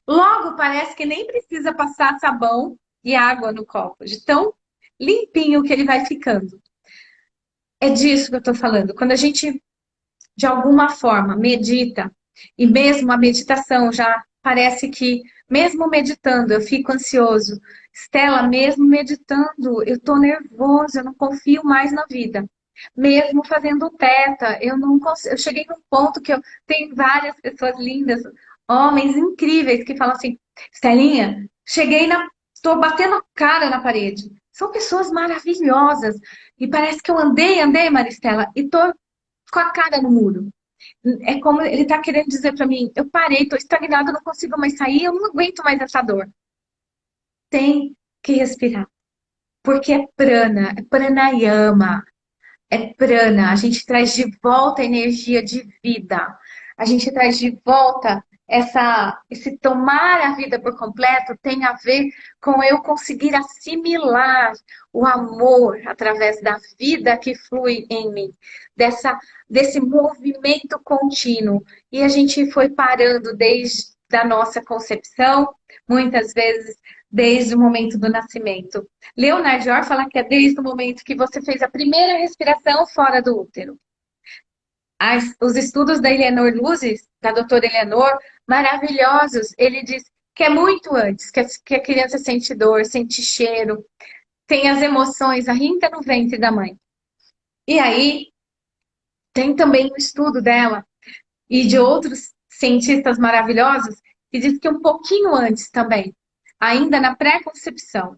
logo parece que nem precisa passar sabão e água no copo, de tão limpinho que ele vai ficando. É disso que eu tô falando. Quando a gente, de alguma forma, medita, e mesmo a meditação já parece que, mesmo meditando, eu fico ansioso. Estela, mesmo meditando, eu tô nervoso, eu não confio mais na vida. Mesmo fazendo teta, eu não consigo. Eu cheguei num ponto que eu tenho várias pessoas lindas, homens incríveis, que falam assim: Estelinha, cheguei na. Tô batendo a cara na parede. São pessoas maravilhosas. E parece que eu andei, Maristela, e tô com a cara no muro. É como ele tá querendo dizer para mim, eu parei, tô estagnado, não consigo mais sair, eu não aguento mais essa dor. Tem que respirar, porque é pranayama, é prana. A gente traz de volta a energia de vida. A gente traz de volta esse tomar a vida por completo tem a ver com eu conseguir assimilar o amor através da vida que flui em mim, desse movimento contínuo. E a gente foi parando desde a nossa concepção, muitas vezes desde o momento do nascimento. Leonard Orr fala que é desde o momento que você fez a primeira respiração fora do útero. Os estudos da Eleanor Luzes, da doutora Eleanor, maravilhosos. Ele diz que é muito antes, que a criança sente dor, sente cheiro, tem as emoções ainda no ventre da mãe. E aí, tem também o estudo dela e de outros cientistas maravilhosos que diz que um pouquinho antes também, ainda na pré-concepção,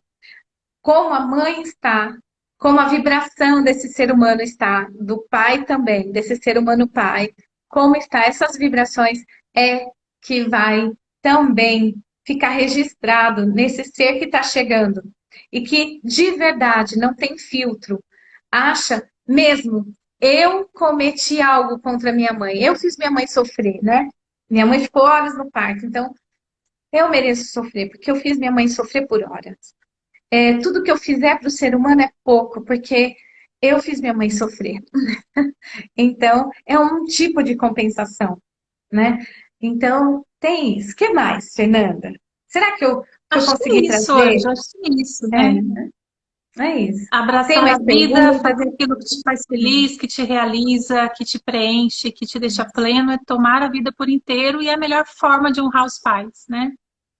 como a mãe está, como a vibração desse ser humano está, do pai também, desse ser humano pai, como está essas vibrações, é que vai também ficar registrado nesse ser que está chegando e que de verdade não tem filtro, acha mesmo, eu cometi algo contra minha mãe, eu fiz minha mãe sofrer, né? Minha mãe ficou horas no parto, então Eu mereço sofrer, porque eu fiz minha mãe sofrer por horas. Tudo que eu fizer para o ser humano é pouco, porque eu fiz minha mãe sofrer. Então, é um tipo de compensação, né? Então, tem isso. O que mais, Fernanda? Será que eu Acho que é consegui isso trazer? hoje, acho que é isso, É, né? é isso. Tem Abraçar a mais vida, perguntas? fazer aquilo que te faz feliz, que te realiza, que te preenche, que te deixa pleno, é tomar a vida por inteiro e é a melhor forma de honrar os pais, né?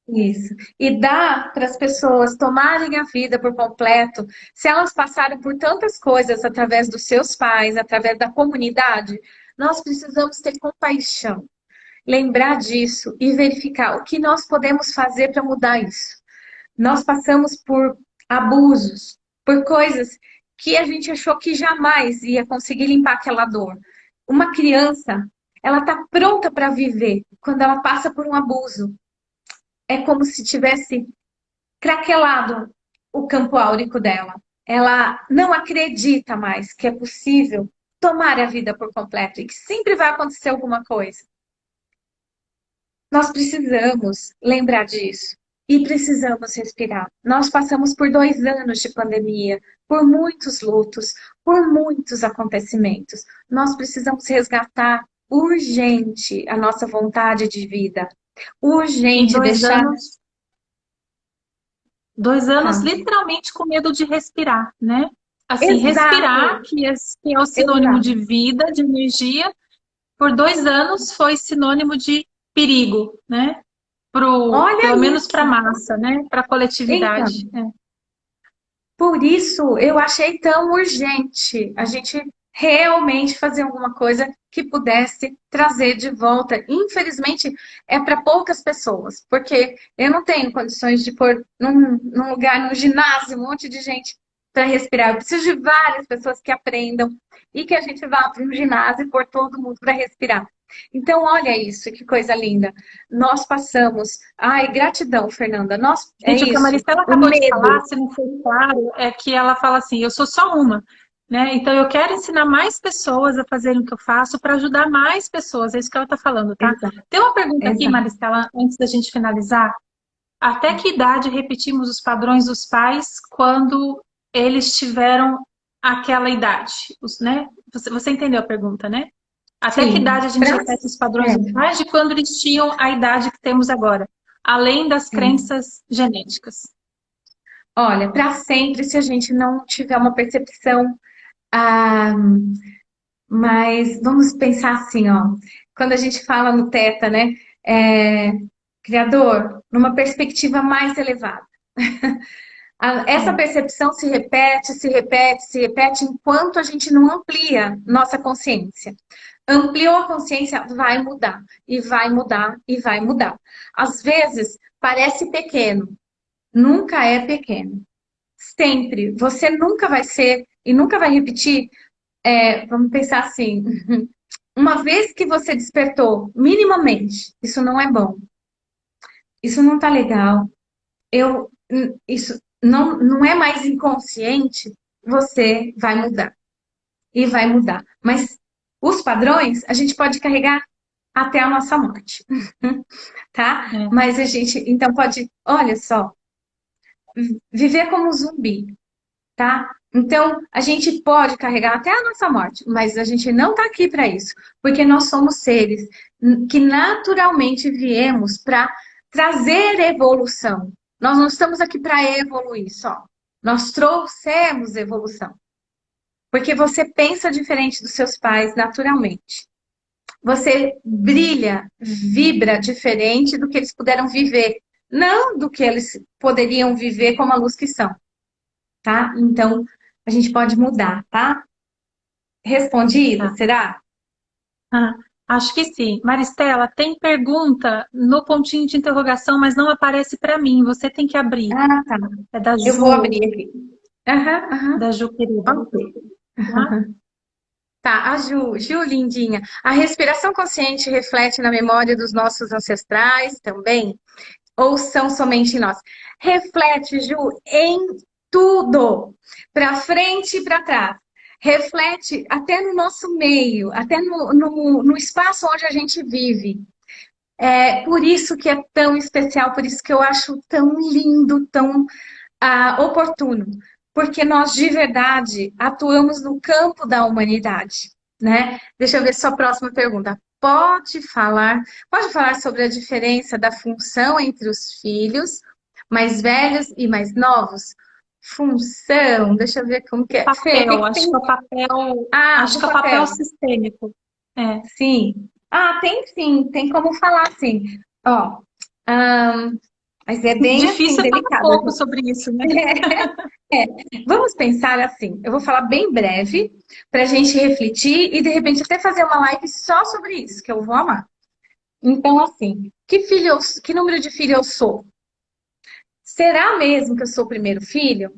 Isso. E dá para as pessoas tomarem a vida por completo, se elas passaram por tantas coisas através dos seus pais, através da comunidade, nós precisamos ter compaixão, lembrar disso e verificar o que nós podemos fazer para mudar isso. Nós passamos por abusos, por coisas que a gente achou que jamais ia conseguir limpar aquela dor. Uma criança, ela está pronta para viver quando ela passa por um abuso. É como se tivesse craquelado o campo áurico dela. Ela não acredita mais que é possível tomar a vida por completo e que sempre vai acontecer alguma coisa. Nós precisamos lembrar disso e precisamos respirar. Nós passamos por 2 anos de pandemia, por muitos lutos, por muitos acontecimentos. Nós precisamos resgatar urgente a nossa vontade de vida, E urgente deixar. 2 anos Tá. literalmente com medo de respirar, né? Assim, respirar, Exato, que é o sinônimo de exato. vida, de energia, por 2 anos foi sinônimo de perigo, né? Olha Pelo menos para a isso. massa, né? Para a coletividade. Então, por isso eu achei tão urgente a gente realmente fazer alguma coisa que pudesse trazer de volta. Infelizmente, é para poucas pessoas, porque eu não tenho condições de pôr num lugar, num ginásio, um monte de gente para respirar. Eu preciso de várias pessoas que aprendam e que a gente vá para um ginásio e pôr todo mundo para respirar. Então, olha isso, que coisa linda. Nós passamos. Ai, gratidão, Fernanda. É Gente, o que a isso. Maristela O acabou de falar, medo. se não foi claro, é que ela fala assim: eu sou só uma, né? Então eu quero ensinar mais pessoas a fazerem o que eu faço para ajudar mais pessoas. É isso que ela está falando, tá? Exato, Tem uma pergunta aqui, exato. Maristela, antes da gente finalizar. Até que idade repetimos os padrões dos pais quando eles tiveram aquela idade, né? Você entendeu a pergunta, né? Até que Sim. idade a gente repete os padrões dos pais de quando eles tinham a idade que temos agora, além das É. crenças genéticas. Olha, para sempre, se a gente não tiver uma percepção, ah, mas vamos pensar assim, ó. Quando a gente fala no Teta, né? É, Criador, numa perspectiva mais elevada. Essa É. percepção se repete, se repete, se repete, enquanto a gente não amplia nossa consciência. Ampliou a consciência, vai mudar, e vai mudar, e vai mudar. Às vezes, parece pequeno, nunca é pequeno. Sempre. Você nunca vai ser e nunca vai repetir. Vamos pensar assim: uma vez que você despertou, minimamente, isso não é bom, isso não tá legal, isso não é mais inconsciente, você vai mudar. E vai mudar. Mas os padrões a gente pode carregar até a nossa morte, tá? É. Mas a gente, então, pode, olha só, viver como zumbi, tá? Então, a gente pode carregar até a nossa morte, mas a gente não está aqui para isso, porque nós somos seres que naturalmente viemos para trazer evolução. Nós não estamos aqui para evoluir só. Nós trouxemos evolução, porque você pensa diferente dos seus pais naturalmente. Você brilha, vibra diferente do que eles puderam viver, não do que eles poderiam viver como a luz que são, tá? Então, a gente pode mudar, tá? Respondido, Tá. será? Ah, acho que sim. Maristela, tem pergunta no pontinho de interrogação, mas não aparece para mim. Você tem que abrir. Ah, tá. É da Eu vou Ju, abrir aqui. Aham, aham. da Ju querida. Ok. Tá? Tá, a Ju, lindinha. A respiração consciente reflete na memória dos nossos ancestrais também? Ou são somente nós? Reflete, Ju, em tudo, para frente e para trás. Reflete até no nosso meio, até no espaço onde a gente vive. É por isso que é tão especial, por isso que eu acho tão lindo, tão oportuno, porque nós de verdade atuamos no campo da humanidade, né? Deixa eu ver sua próxima pergunta. Pode falar sobre a diferença da função entre os filhos mais velhos e mais novos? Função, deixa eu ver como que é. Fê, Papel, acho que é o papel, acho do que é o papel papel. sistêmico. É. Sim. Tem sim, tem como falar sim. Ó, ahn, mas é bem assim, Difícil é falar delicado. pouco sobre isso, né? Vamos pensar assim, eu vou falar bem breve para a gente refletir e de repente até fazer uma live só sobre isso, que eu vou amar. Então, assim, que número de filho eu sou? Será mesmo que eu sou o primeiro filho?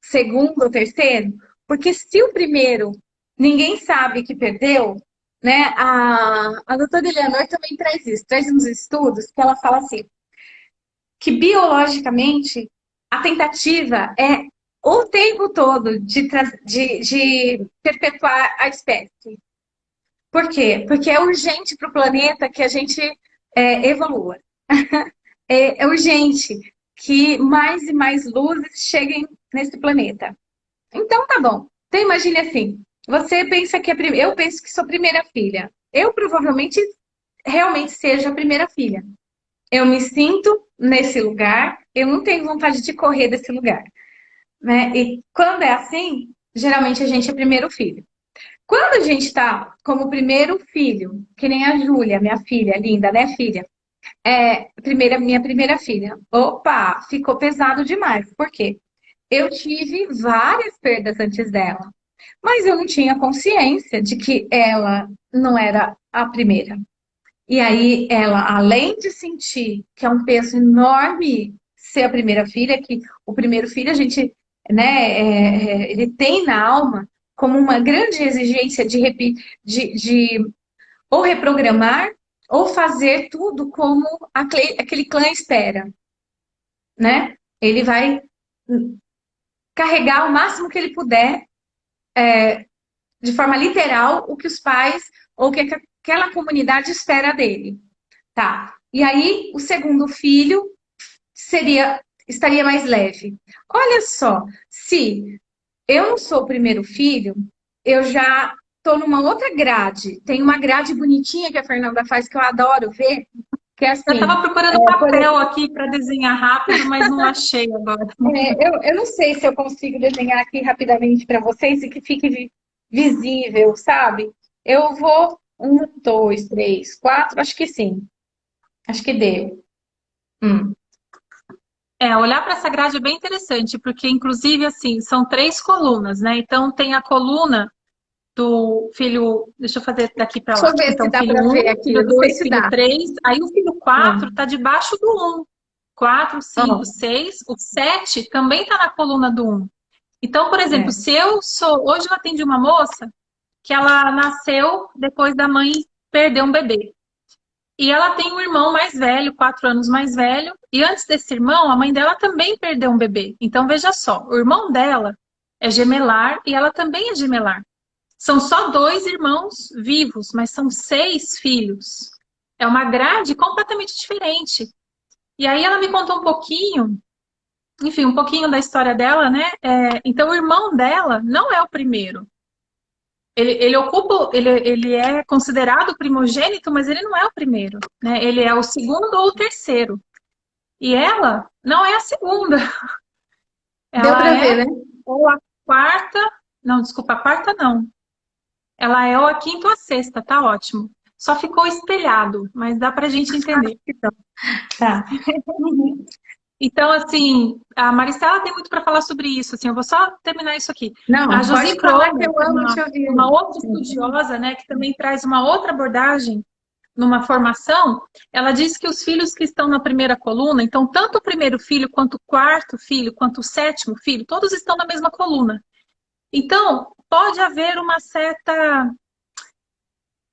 Segundo ou terceiro? Porque se o primeiro ninguém sabe que perdeu, né? A doutora Eleanor também traz isso, traz uns estudos que ela fala assim, que biologicamente a tentativa é o tempo todo de perpetuar a espécie. Por quê? Porque é urgente para o planeta que a gente evolua. É urgente que mais e mais luzes cheguem nesse planeta. Então tá bom. Então imagine assim, você pensa que eu penso que sou primeira filha. Eu provavelmente realmente seja a primeira filha. Eu me sinto nesse lugar, eu não tenho vontade de correr desse lugar, né? E quando é assim, geralmente a gente é primeiro filho. Quando a gente está como primeiro filho, que nem a Júlia, minha filha, linda, né, filha? Minha primeira filha. Opa, ficou pesado demais. Por quê? Eu tive várias perdas antes dela, mas eu não tinha consciência de que ela não era a primeira. E aí ela, além de sentir que é um peso enorme ser a primeira filha, que o primeiro filho a gente, né, ele tem na alma como uma grande exigência de ou reprogramar ou fazer tudo como aquele clã espera, né? Ele vai carregar o máximo que ele puder, de forma literal, o que os pais ou o que aquela comunidade espera dele. Tá. E aí, o segundo filho estaria mais leve. Olha só, se eu não sou o primeiro filho, eu já estou numa outra grade. Tem uma grade bonitinha que a Fernanda faz que eu adoro ver, que é Eu assim. estava procurando papel aqui para desenhar rápido, mas não achei agora. Eu não sei se eu consigo desenhar aqui rapidamente para vocês e que fique visível, sabe? Eu vou 1, 2, 3, 4, acho que sim. Acho que deu. Hum. Olhar para essa grade é bem interessante, porque inclusive assim, são 3 colunas, né? Então tem a coluna do filho, deixa eu fazer daqui para Deixa lá. eu ver se Então, dá filho para ver 1, aqui. filho Eu não sei 2, se filho dá. 3, aí o filho 4 Hum. está debaixo do 1. 4, 5, Ó, 6, o 7 também está na coluna do 1. Então, por exemplo, é. se eu sou. Hoje eu atendi uma moça que ela nasceu depois da mãe perder um bebê. E ela tem um irmão mais velho, 4 anos mais velho. E antes desse irmão, a mãe dela também perdeu um bebê. Então, veja só, o irmão dela é gemelar e ela também é gemelar. São só 2 irmãos vivos, mas são 6 filhos. É uma grade completamente diferente. E aí ela me contou um pouquinho, enfim, um pouquinho da história dela, né? Então, o irmão dela não é o primeiro. Ele é considerado primogênito, mas ele não é o primeiro, né? Ele é o segundo ou o terceiro. E ela não é a segunda. Deu Ela para ver, é né? ou a quarta, não, desculpa, a quarta não. Ela é ou a quinta ou a sexta, tá ótimo. Só ficou espelhado, mas dá pra gente entender. Tá. Uhum. Então, assim, a Maristela tem muito para falar sobre isso. Assim, eu vou só terminar isso aqui. A Não, Josi pode falar que Kromer, eu amo te uma ouvir. outra estudiosa, né, que também traz uma outra abordagem numa formação, ela diz que os filhos que estão na primeira coluna, então tanto o primeiro filho, quanto o quarto filho, quanto o sétimo filho, todos estão na mesma coluna. Então, pode haver uma certa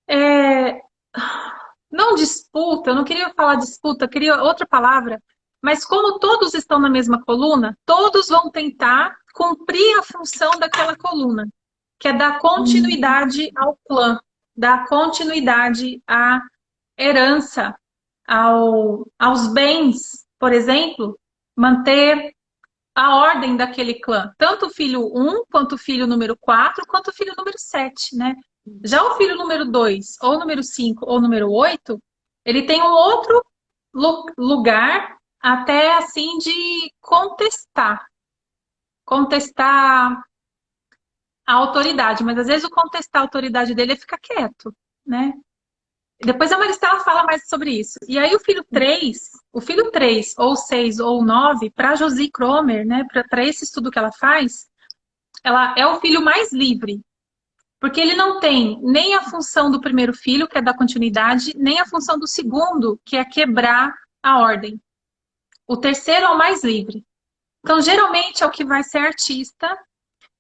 é, não disputa, eu não queria falar disputa, eu queria outra palavra, mas como todos estão na mesma coluna, todos vão tentar cumprir a função daquela coluna, que é dar continuidade ao clã, dar continuidade à herança, aos bens, por exemplo, manter a ordem daquele clã, tanto o filho 1, quanto o filho número 4, quanto o filho número 7, né? Já o filho número 2, ou número 5, ou número 8, ele tem um outro lugar até assim de contestar a autoridade, mas às vezes o contestar a autoridade dele é ficar quieto, né? Depois a Maristela fala mais sobre isso. E aí o filho 3 ou 6 ou 9, para Josie Cromer, né, para esse estudo que ela faz, ela é o filho mais livre, porque ele não tem nem a função do primeiro filho, que é dar continuidade, nem a função do segundo, que é quebrar a ordem. O terceiro é o mais livre. Então, geralmente é o que vai ser artista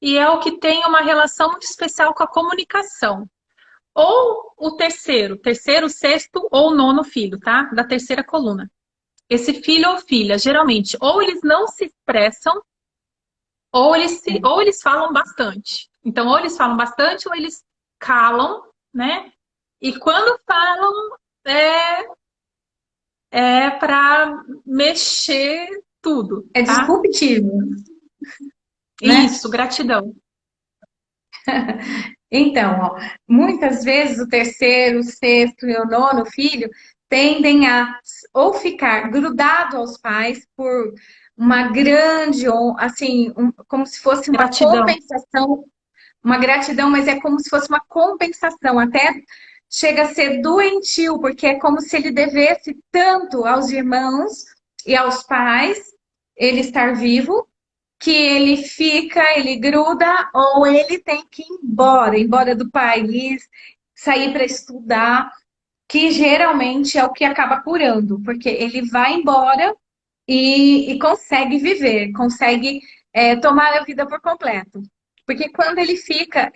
e é o que tem uma relação muito especial com a comunicação. Ou o terceiro, sexto ou nono filho, tá? Da terceira coluna. Esse filho ou filha, geralmente, ou eles não se expressam, ou eles falam bastante. Então, ou eles falam bastante, ou eles calam, né? E quando falam, é para mexer tudo, É tá? disruptivo, né? Isso, gratidão. Então, ó, muitas vezes o terceiro, o sexto e o nono filho tendem a ou ficar grudado aos pais por uma grande, assim, como se fosse uma Gratidão. compensação, uma gratidão, mas é como se fosse uma compensação, até chega a ser doentio, porque é como se ele devesse tanto aos irmãos e aos pais ele estar vivo que ele fica, ele gruda, ou ele tem que ir embora do país, sair para estudar, que geralmente é o que acaba curando, porque ele vai embora e consegue viver, consegue tomar a vida por completo. Porque quando ele fica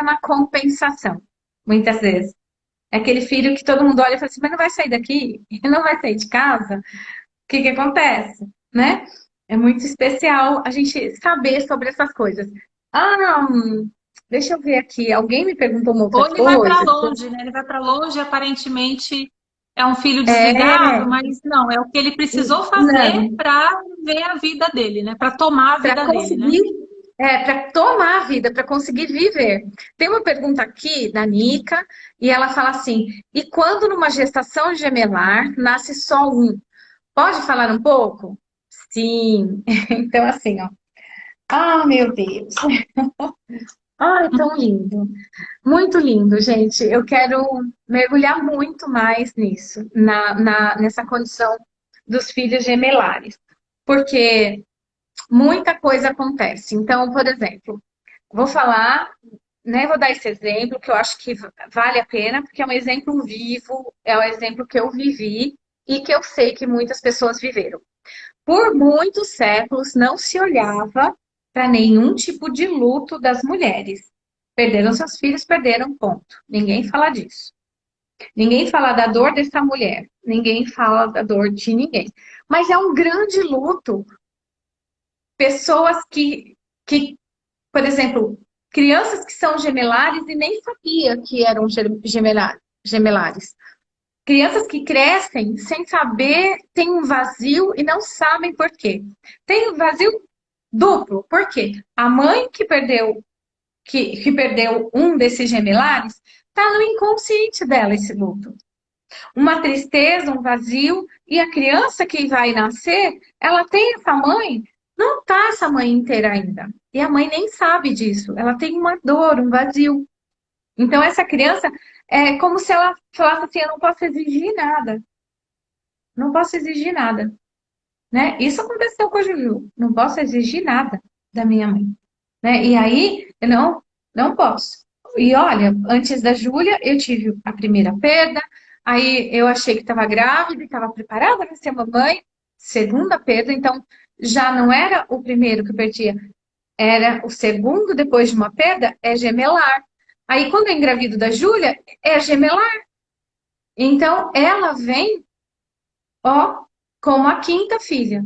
na compensação, muitas vezes. É aquele filho que todo mundo olha e fala assim, mas não vai sair daqui? Não vai sair de casa? O que que acontece? Né? É muito especial a gente saber sobre essas coisas. Ah, deixa eu ver aqui. Alguém me perguntou uma outra Ou ele vai para coisa. longe, né? Ele vai para longe, aparentemente é um filho É, desligado, mas não, é o que ele precisou fazer não, para ver a vida dele, né? Para tomar a para vida dele, né? conseguir, para tomar a vida, para conseguir viver. Tem uma pergunta aqui da Nica, e ela fala assim: e quando numa gestação gemelar nasce só um? Pode falar um pouco? Sim. Então, assim, ó. Ah, meu Deus. Ai, tão lindo. Muito lindo, gente. Eu quero mergulhar muito mais nisso, nessa condição dos filhos gemelares, porque muita coisa acontece. Então, por exemplo, vou falar, né, vou dar esse exemplo que eu acho que vale a pena, porque é um exemplo vivo, é um exemplo que eu vivi e que eu sei que muitas pessoas viveram. Por muitos séculos não se olhava para nenhum tipo de luto das mulheres. Perderam seus filhos, perderam, ponto. Ninguém fala disso. Ninguém fala da dor dessa mulher. Ninguém fala da dor de ninguém. Mas é um grande luto. Pessoas por exemplo, crianças que são gemelares e nem sabia que eram gemelares. Crianças que crescem sem saber, têm um vazio e não sabem por quê. Tem um vazio duplo, por quê? A mãe que perdeu um desses gemelares, está no inconsciente dela esse luto. Uma tristeza, um vazio, e a criança que vai nascer, ela tem essa mãe, não está essa mãe inteira ainda. E a mãe nem sabe disso. Ela tem uma dor, um vazio. Então, essa criança é como se ela falasse assim: eu não posso exigir nada. Não posso exigir nada. Né? Isso aconteceu com a Juju. Não posso exigir nada da minha mãe. Né? E aí, eu não posso. E olha, antes da Júlia, eu tive a primeira perda. Aí eu achei que estava grávida e estava preparada para ser mamãe. Segunda perda, então já não era o primeiro que eu perdia, era o segundo depois de uma perda, é gemelar. Aí, quando eu engravido da Júlia, é gemelar. Então, ela vem, ó, como a quinta filha,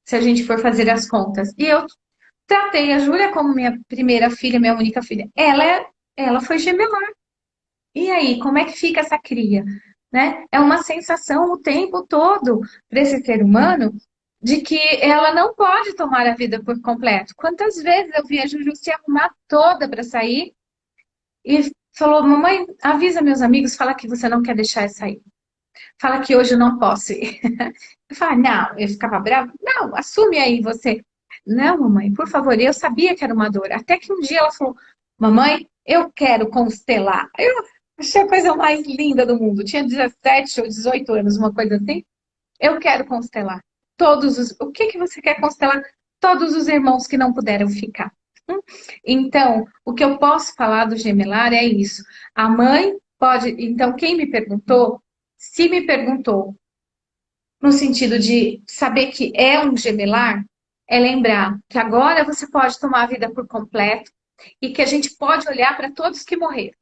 se a gente for fazer as contas. E eu tratei a Júlia como minha primeira filha, minha única filha. Ela foi gemelar. E aí, como é que fica essa cria? né? É uma sensação o tempo todo para esse ser humano de que ela não pode tomar a vida por completo. Quantas vezes eu vi a Juju se arrumar toda para sair e falou: mamãe, avisa meus amigos, fala que você não quer deixar eu sair. Fala que hoje eu não posso ir. Eu falava, não, eu ficava brava. Não, assume aí você. Não, mamãe, por favor, eu sabia que era uma dor. Até que um dia ela falou, mamãe, eu quero constelar. Eu achei a coisa mais linda do mundo. Tinha 17 ou 18 anos, uma coisa assim. Eu quero constelar. O que que você quer constelar? Todos os irmãos que não puderam ficar. Então, o que eu posso falar do gemelar é isso. A mãe pode. Então, quem me perguntou, se me perguntou no sentido de saber que é um gemelar, é lembrar que agora você pode tomar a vida por completo e que a gente pode olhar para todos que morreram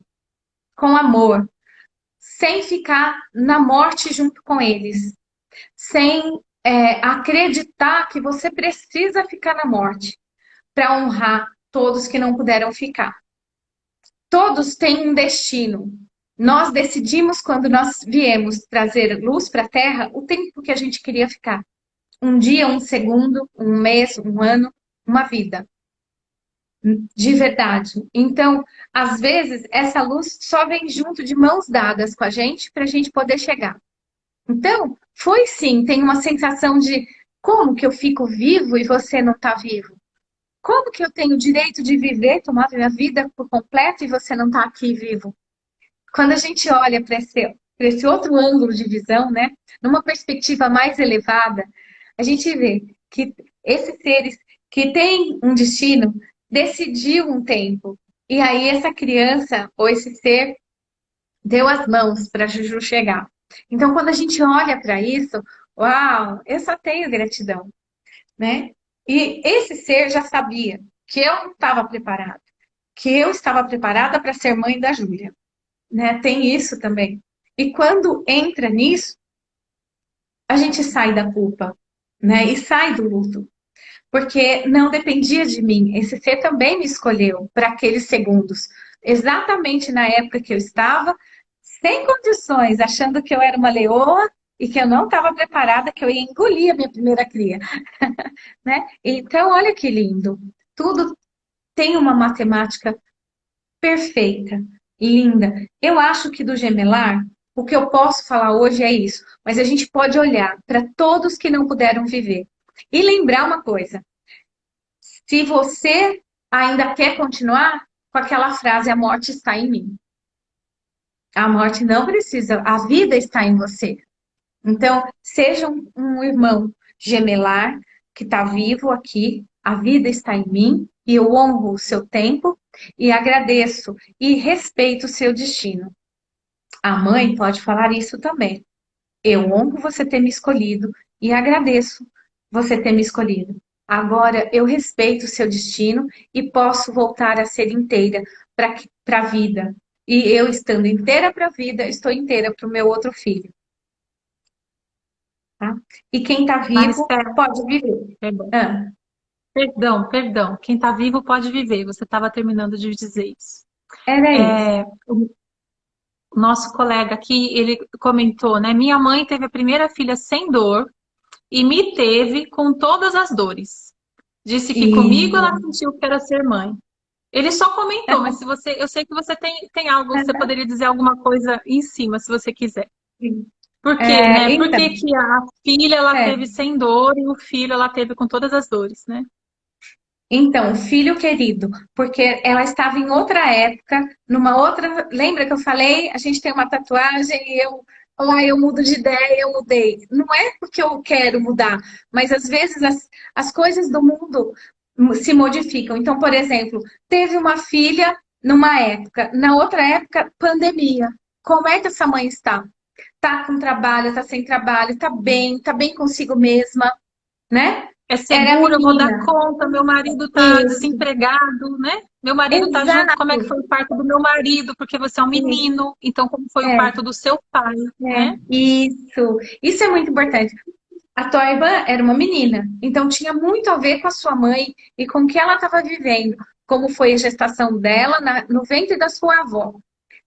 com amor, sem ficar na morte junto com eles, sem acreditar que você precisa ficar na morte para honrar todos que não puderam ficar. Todos têm um destino. Nós decidimos, quando nós viemos trazer luz para a Terra, o tempo que a gente queria ficar. Um dia, um segundo, um mês, um ano, uma vida. De verdade. Então, às vezes, essa luz só vem junto de mãos dadas com a gente para a gente poder chegar. Então, foi sim, tem uma sensação de como que eu fico vivo e você não está vivo? Como que eu tenho o direito de viver, tomar minha vida por completo e você não está aqui vivo? Quando a gente olha para esse outro ângulo de visão, né, numa perspectiva mais elevada, a gente vê que esses seres que têm um destino decidiu um tempo. E aí essa criança ou esse ser deu as mãos para Juju chegar. Então, quando a gente olha para isso, uau, eu só tenho gratidão, né? E esse ser já sabia que eu não estava preparada, que eu estava preparada para ser mãe da Júlia, né? Tem isso também. E quando entra nisso, a gente sai da culpa, né? E sai do luto. Porque não dependia de mim. Esse ser também me escolheu para aqueles segundos. Exatamente na época que eu estava, sem condições, achando que eu era uma leoa e que eu não estava preparada, que eu ia engolir a minha primeira cria. Né? Então, olha que lindo. Tudo tem uma matemática perfeita, linda. Eu acho que do gemelar, o que eu posso falar hoje é isso, mas a gente pode olhar para todos que não puderam viver e lembrar uma coisa: se você ainda quer continuar com aquela frase, a morte está em mim. A morte não precisa, a vida está em você. Então, seja um irmão gemelar que está vivo aqui, a vida está em mim, e eu honro o seu tempo e agradeço e respeito o seu destino. A mãe pode falar isso também. Eu honro você ter me escolhido e agradeço você ter me escolhido. Agora eu respeito o seu destino e posso voltar a ser inteira para a vida. E eu estando inteira para a vida, estou inteira para o meu outro filho. Tá? E quem está Mas, vivo pode viver. perdão, Ah, perdão. Quem está vivo pode viver. Você estava terminando de dizer isso. era isso. O nosso colega aqui, ele comentou, né? Minha mãe teve a primeira filha sem dor e me teve com todas as dores. Disse que comigo ela E... sentiu que era ser mãe. Ele só comentou, mas se você, eu sei que você tem algo, você poderia dizer alguma coisa em cima, se você quiser. Por quê, né? Por Então, que que a filha ela é. teve sem dor e o filho ela teve com todas as dores, né? Então, filho querido, porque ela estava em outra época, numa outra. Lembra que eu falei? A gente tem uma tatuagem e eu mudo de ideia, eu mudei. Não é porque eu quero mudar, mas às vezes as coisas do mundo se modificam. Então, por exemplo, teve uma filha numa época, na outra época, pandemia. Como é que essa mãe está? Tá com trabalho, tá sem trabalho, tá bem consigo mesma, né? É Era seguro, eu vou dar menina. conta, meu marido tá Isso. desempregado, né? Meu marido tá junto, como é que Exato. foi o parto do meu marido? Porque você é um Isso. menino, então como foi o É, parto do seu pai, né? isso é muito importante. A Toiba era uma menina, então tinha muito a ver com a sua mãe e com o que ela estava vivendo, como foi a gestação dela no ventre da sua avó.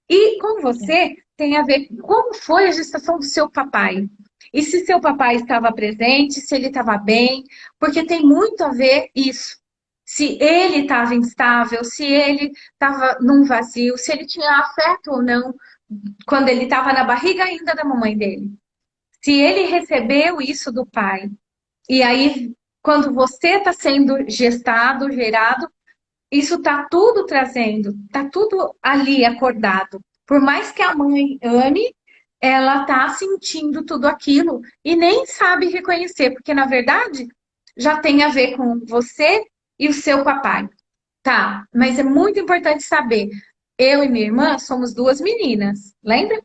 E com você tem a ver como foi a gestação do seu papai. E se seu papai estava presente, se ele estava bem, porque tem muito a ver isso. Se ele estava instável, se ele estava num vazio, se ele tinha afeto ou não quando ele estava na barriga ainda da mamãe dele. Se ele recebeu isso do pai. E aí, quando você está sendo gestado, gerado, isso está tudo trazendo, está tudo ali acordado. Por mais que a mãe ame, ela está sentindo tudo aquilo e nem sabe reconhecer, porque na verdade já tem a ver com você e o seu papai. Tá, mas é muito importante saber. Eu e minha irmã somos duas meninas, lembra?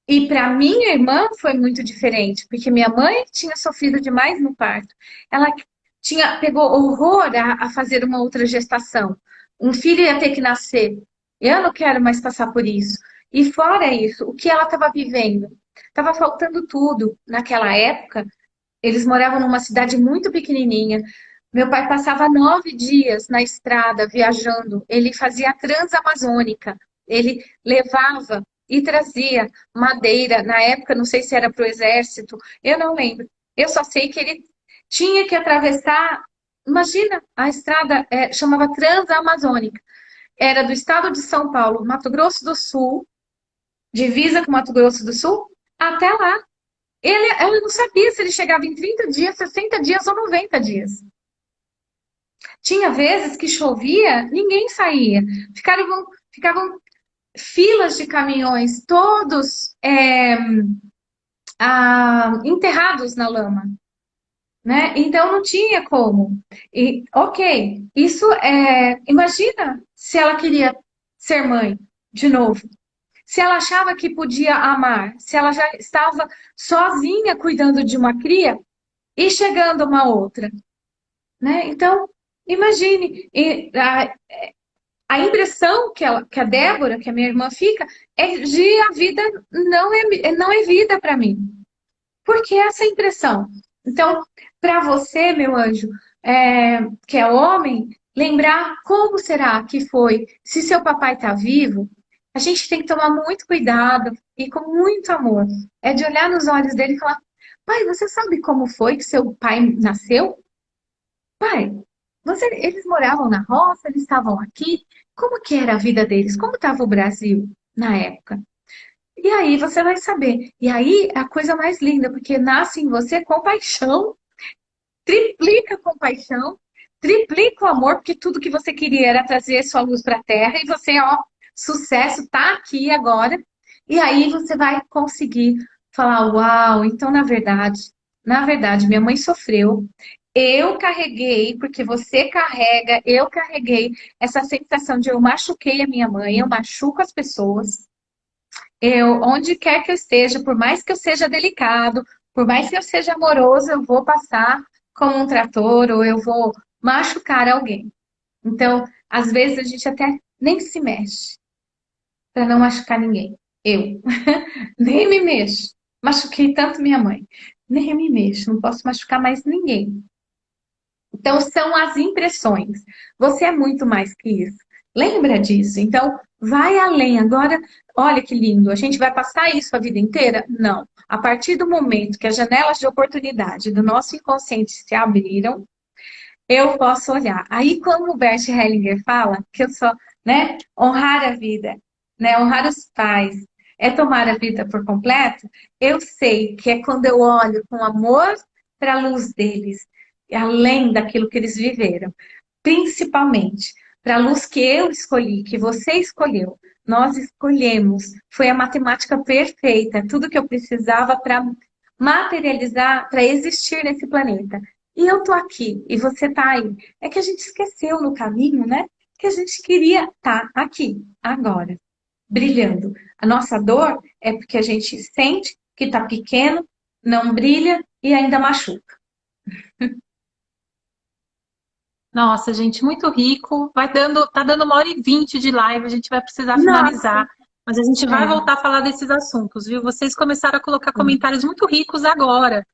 E para minha irmã foi muito diferente, porque minha mãe tinha sofrido demais no parto. Ela pegou horror a fazer uma outra gestação. Um filho ia ter que nascer. Eu não quero mais passar por isso. E fora isso, o que ela estava vivendo? Estava faltando tudo. Naquela época, eles moravam numa cidade muito pequenininha. Meu pai passava 9 dias na estrada viajando. Ele fazia a Transamazônica. Ele levava e trazia madeira. Na época, não sei se era para o exército, eu não lembro. Eu só sei que ele tinha que atravessar. Imagina, a estrada chamava Transamazônica. Era do estado de São Paulo, Mato Grosso do Sul, divisa com Mato Grosso do Sul, até lá. Ela não sabia se ele chegava em 30 dias, 60 dias ou 90 dias. Tinha vezes que chovia, ninguém saía. Ficavam filas de caminhões, todos enterrados na lama, né? Então não tinha como. E, ok, isso imagina se ela queria ser mãe de novo. Se ela achava que podia amar, se ela já estava sozinha cuidando de uma cria e chegando uma outra, né? Então, imagine, a impressão que a Débora, que a minha irmã fica, é de a vida não é vida para mim. Por que essa impressão? Então, para você, meu anjo, que é homem, lembrar como será que foi, se seu papai está vivo, a gente tem que tomar muito cuidado e com muito amor. É de olhar nos olhos dele e falar: pai, você sabe como foi que seu pai nasceu? Pai, eles moravam na roça, eles estavam aqui. Como que era a vida deles? Como estava o Brasil na época? E aí você vai saber. E aí é a coisa mais linda, porque nasce em você compaixão, triplica a compaixão, triplica o amor, porque tudo que você queria era trazer sua luz para a Terra, e você, ó, sucesso, tá aqui agora. E aí você vai conseguir falar: uau, então na verdade, minha mãe sofreu. Eu carreguei, porque você carrega, eu carreguei essa sensação de eu machuquei a minha mãe, eu machuco as pessoas. Onde quer que eu esteja, por mais que eu seja delicado, por mais que eu seja amoroso, eu vou passar como um trator ou eu vou machucar alguém. Então, às vezes a gente até nem se mexe para não machucar ninguém. Eu nem me mexo. Machuquei tanto minha mãe. Nem me mexo, não posso machucar mais ninguém. Então, são as impressões. Você é muito mais que isso. Lembra disso? Então, vai além. Agora, olha que lindo. A gente vai passar isso a vida inteira? Não. A partir do momento que as janelas de oportunidade do nosso inconsciente se abriram, eu posso olhar. Aí, como o Bert Hellinger fala, que eu sou, né, honrar a vida, né, honrar os pais, é tomar a vida por completo, eu sei que é quando eu olho com amor para a luz deles, além daquilo que eles viveram, principalmente para a luz que eu escolhi, que você escolheu, nós escolhemos, foi a matemática perfeita, tudo que eu precisava para materializar, para existir nesse planeta. E eu tô aqui, e você tá aí. É que a gente esqueceu no caminho, né? Que a gente queria estar aqui, agora, brilhando. A nossa dor é porque a gente sente que tá pequeno, não brilha e ainda machuca. Nossa, gente, muito rico. Tá dando 1h20 de live, a gente vai precisar Nossa, finalizar. Mas a gente vai é. voltar a falar desses assuntos, viu? Vocês começaram a colocar comentários muito ricos agora.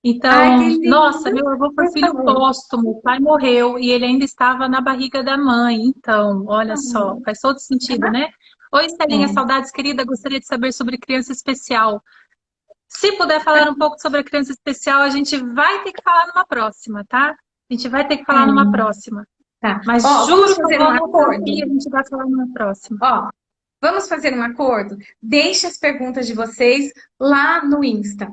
Ai, que Então, nossa, lindo! meu avô foi Por filho favor. póstumo, o pai morreu e ele ainda estava na barriga da mãe. Então, olha só, faz todo sentido, né? Oi, Estelinha, É. saudades, querida. Gostaria de saber sobre criança especial. Se puder falar um pouco sobre a criança especial, a gente vai ter que falar numa próxima, tá? A gente vai ter que falar numa É. próxima. Tá. Mas Ó, vamos juro que eu fazer vou um anotar aqui e acordo? a gente vai falar numa próxima. Ó, vamos fazer um acordo? Deixe as perguntas de vocês lá no Insta.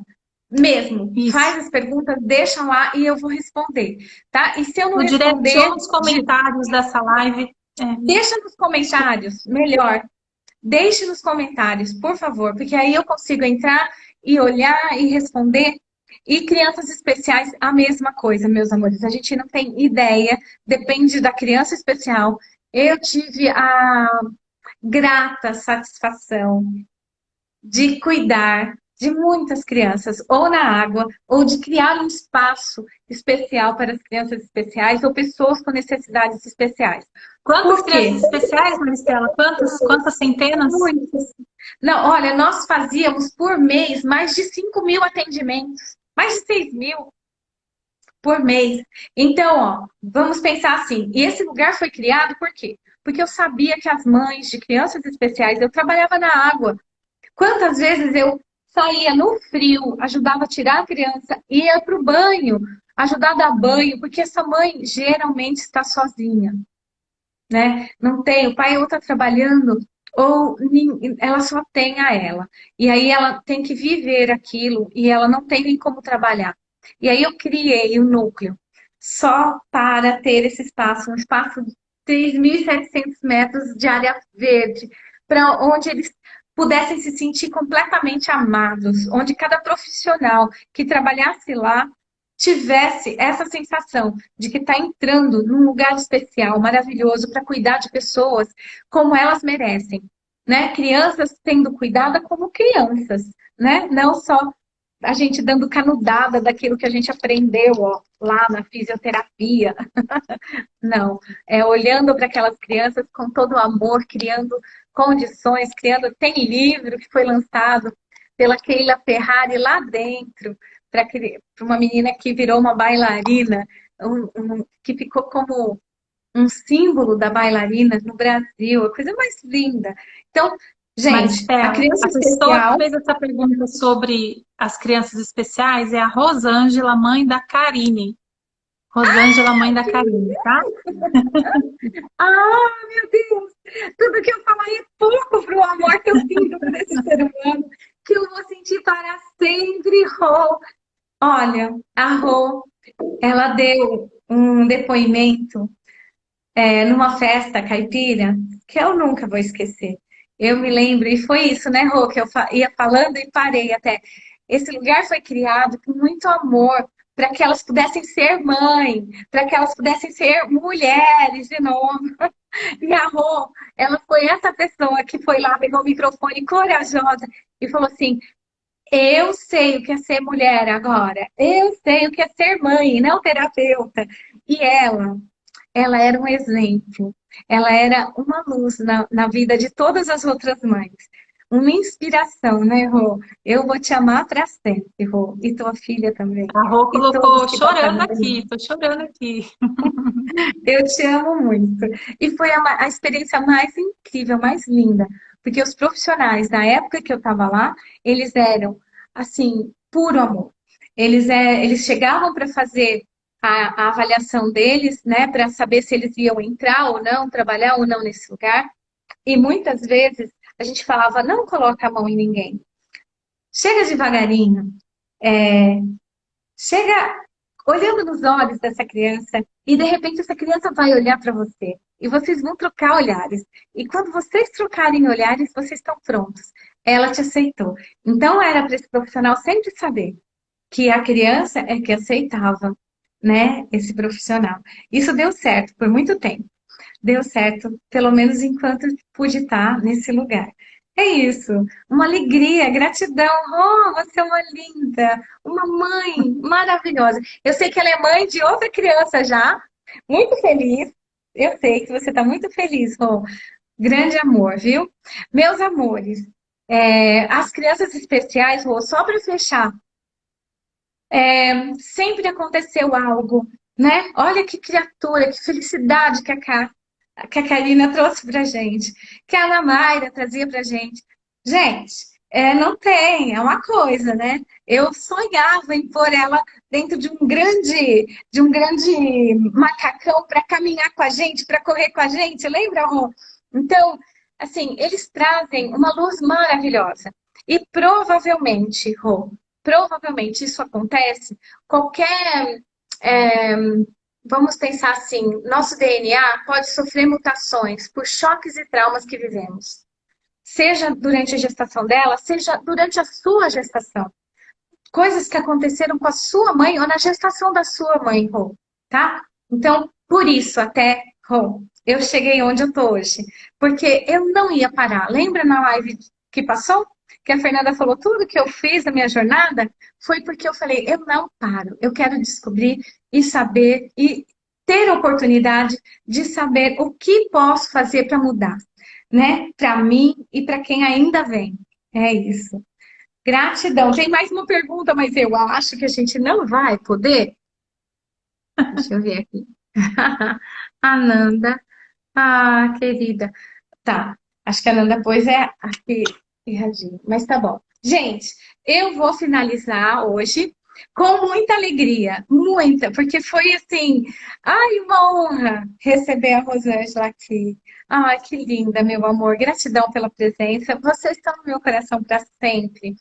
Mesmo, Isso. faz as perguntas, deixa lá e eu vou responder, tá? E se eu não No direct ou responder, nos comentários dessa live. É. deixa nos comentários, melhor. Deixe nos comentários, por favor, porque aí eu consigo entrar e olhar e responder. E crianças especiais, a mesma coisa, meus amores. A gente não tem ideia, depende da criança especial. Eu tive a grata satisfação de cuidar de muitas crianças, ou na água, ou de criar um espaço especial para as crianças especiais ou pessoas com necessidades especiais. Quantas Por quê? crianças especiais, Maristela? Quantas centenas? Muitas. Não, olha, nós fazíamos por mês mais de 5.000 atendimentos, mais de 6.000 por mês. Então, ó, vamos pensar assim. E esse lugar foi criado por quê? Porque eu sabia que as mães de crianças especiais, eu trabalhava na água. Quantas vezes eu saía no frio, ajudava a tirar a criança, ia para o banho, ajudar a dar banho, porque essa mãe geralmente está sozinha, né? Não tem, o pai ou está trabalhando, ou ela só tem a ela. E aí ela tem que viver aquilo e ela não tem nem como trabalhar. E aí eu criei o núcleo só para ter esse espaço, um espaço de 3.700 metros de área verde, para onde eles pudessem se sentir completamente amados, onde cada profissional que trabalhasse lá tivesse essa sensação de que está entrando num lugar especial, maravilhoso, para cuidar de pessoas como elas merecem, né? Crianças tendo cuidado como crianças, né? Não só a gente dando canudada daquilo que a gente aprendeu, ó, lá na fisioterapia. Não, é olhando para aquelas crianças com todo o amor, criando condições, criando. Tem livro que foi lançado pela Keila Ferrari lá dentro, para uma menina que virou uma bailarina, que ficou como um símbolo da bailarina no Brasil, a coisa mais linda. Então, gente, a Maristela, criança a pessoa que especial. fez essa pergunta sobre as crianças especiais é a Rosângela, mãe da Karine. Rosângela, mãe da Karine, tá? Ah, meu Deus! Tudo que eu falar é pouco para o amor que eu sinto por esse ser humano, que eu vou sentir para sempre, Rô. Olha, a Rô, ela deu um depoimento numa festa caipira que eu nunca vou esquecer. Eu me lembro, e foi isso, né, Rô, que eu ia falando e parei até. Esse lugar foi criado com muito amor para que elas pudessem ser mãe, para que elas pudessem ser mulheres de novo. E a Rô, ela foi essa pessoa que foi lá, pegou o microfone corajosa e falou assim: eu sei o que é ser mulher agora, eu sei o que é ser mãe, não terapeuta. E ela era um exemplo, ela era uma luz na vida de todas as outras mães. Uma inspiração, né, Rô? Eu vou te amar para sempre, Rô. E tua filha também. A Rô E todos colocou que chorando passaram por aqui, mim. tô chorando aqui. Eu te amo muito. E foi a experiência mais incrível, mais linda. Porque os profissionais, na época que eu estava lá, eles eram, assim, puro amor. Eles chegavam para fazer a avaliação deles, né, para saber se eles iam entrar ou não, trabalhar ou não nesse lugar. E muitas vezes a gente falava, não coloca a mão em ninguém. Chega devagarinho. Chega olhando nos olhos dessa criança e de repente essa criança vai olhar para você e vocês vão trocar olhares. E quando vocês trocarem olhares, vocês estão prontos. Ela te aceitou. Então era para esse profissional sempre saber que a criança é que aceitava, né, esse profissional. Isso deu certo por muito tempo. Deu certo, pelo menos enquanto pude estar nesse lugar. É isso, uma alegria, gratidão. Oh, você é uma linda, uma mãe maravilhosa. Eu sei que ela é mãe de outra criança já, muito feliz. Eu sei que você está muito feliz, Rô. Grande amor, viu? Meus amores, as crianças especiais, Rô, só para fechar, sempre aconteceu algo, né? Olha que criatura, que felicidade que a Cá que a Karina trouxe pra gente, que a Ana Mayra trazia pra gente. Gente, não tem, é uma coisa, né? Eu sonhava em pôr ela dentro de um grande macacão para caminhar com a gente, para correr com a gente, lembra, Rô? Então, assim, eles trazem uma luz maravilhosa. E provavelmente, Rô, provavelmente isso acontece qualquer é, vamos pensar assim, nosso DNA pode sofrer mutações por choques e traumas que vivemos, seja durante a gestação dela, seja durante a sua gestação. Coisas que aconteceram com a sua mãe ou na gestação da sua mãe, Rô, tá? Então, por isso até, Rô, eu cheguei onde eu tô hoje, porque eu não ia parar. Lembra na live que passou? Que a Fernanda falou tudo que eu fiz na minha jornada? Foi porque eu falei, eu não paro, eu quero descobrir e saber e ter a oportunidade de saber o que posso fazer para mudar, né? Para mim e para quem ainda vem. É isso. Gratidão. Tem mais uma pergunta, mas eu acho que a gente não vai poder. Deixa eu ver aqui. Ananda. Ah, querida. Tá. Acho que a Nanda pôs aqui erradinho, mas tá bom. Gente, eu vou finalizar hoje com muita alegria, muita, porque foi assim, ai, uma honra receber a Rosângela aqui. Ai, que linda, meu amor. Gratidão pela presença. Vocês estão no meu coração para sempre.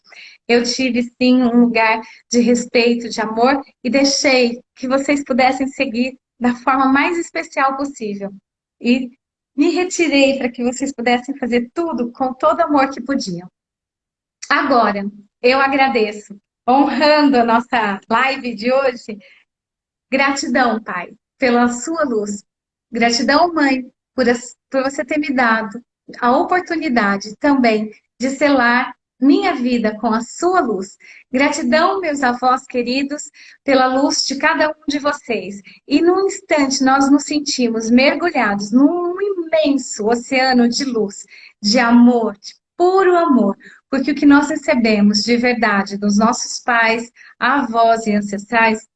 Eu tive sim um lugar de respeito, de amor e deixei que vocês pudessem seguir da forma mais especial possível. E me retirei para que vocês pudessem fazer tudo com todo amor que podiam. Agora, eu agradeço, honrando a nossa live de hoje. Gratidão, Pai, pela sua luz. Gratidão, Mãe, por você ter me dado a oportunidade também de selar minha vida com a sua luz. Gratidão, meus avós queridos, pela luz de cada um de vocês. E num instante nós nos sentimos mergulhados num imenso oceano de luz, de amor, de puro amor, porque o que nós recebemos de verdade dos nossos pais, avós e ancestrais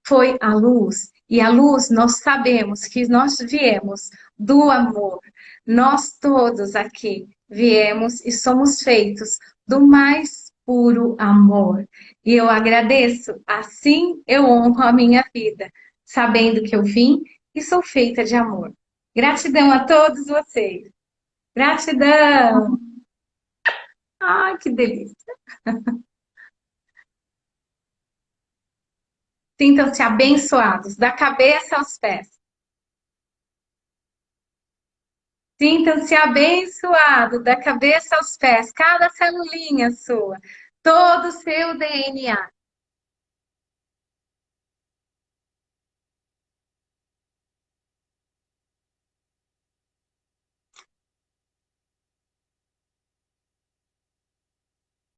foi a luz. E a luz, nós sabemos que nós viemos do amor. Nós todos aqui viemos e somos feitos do mais puro amor. E eu agradeço, assim eu honro a minha vida, sabendo que eu vim e sou feita de amor. Gratidão a todos vocês. Gratidão. Ai, que delícia. Sintam-se abençoados, da cabeça aos pés. Sintam-se abençoados, da cabeça aos pés, cada celulinha sua, todo o seu DNA.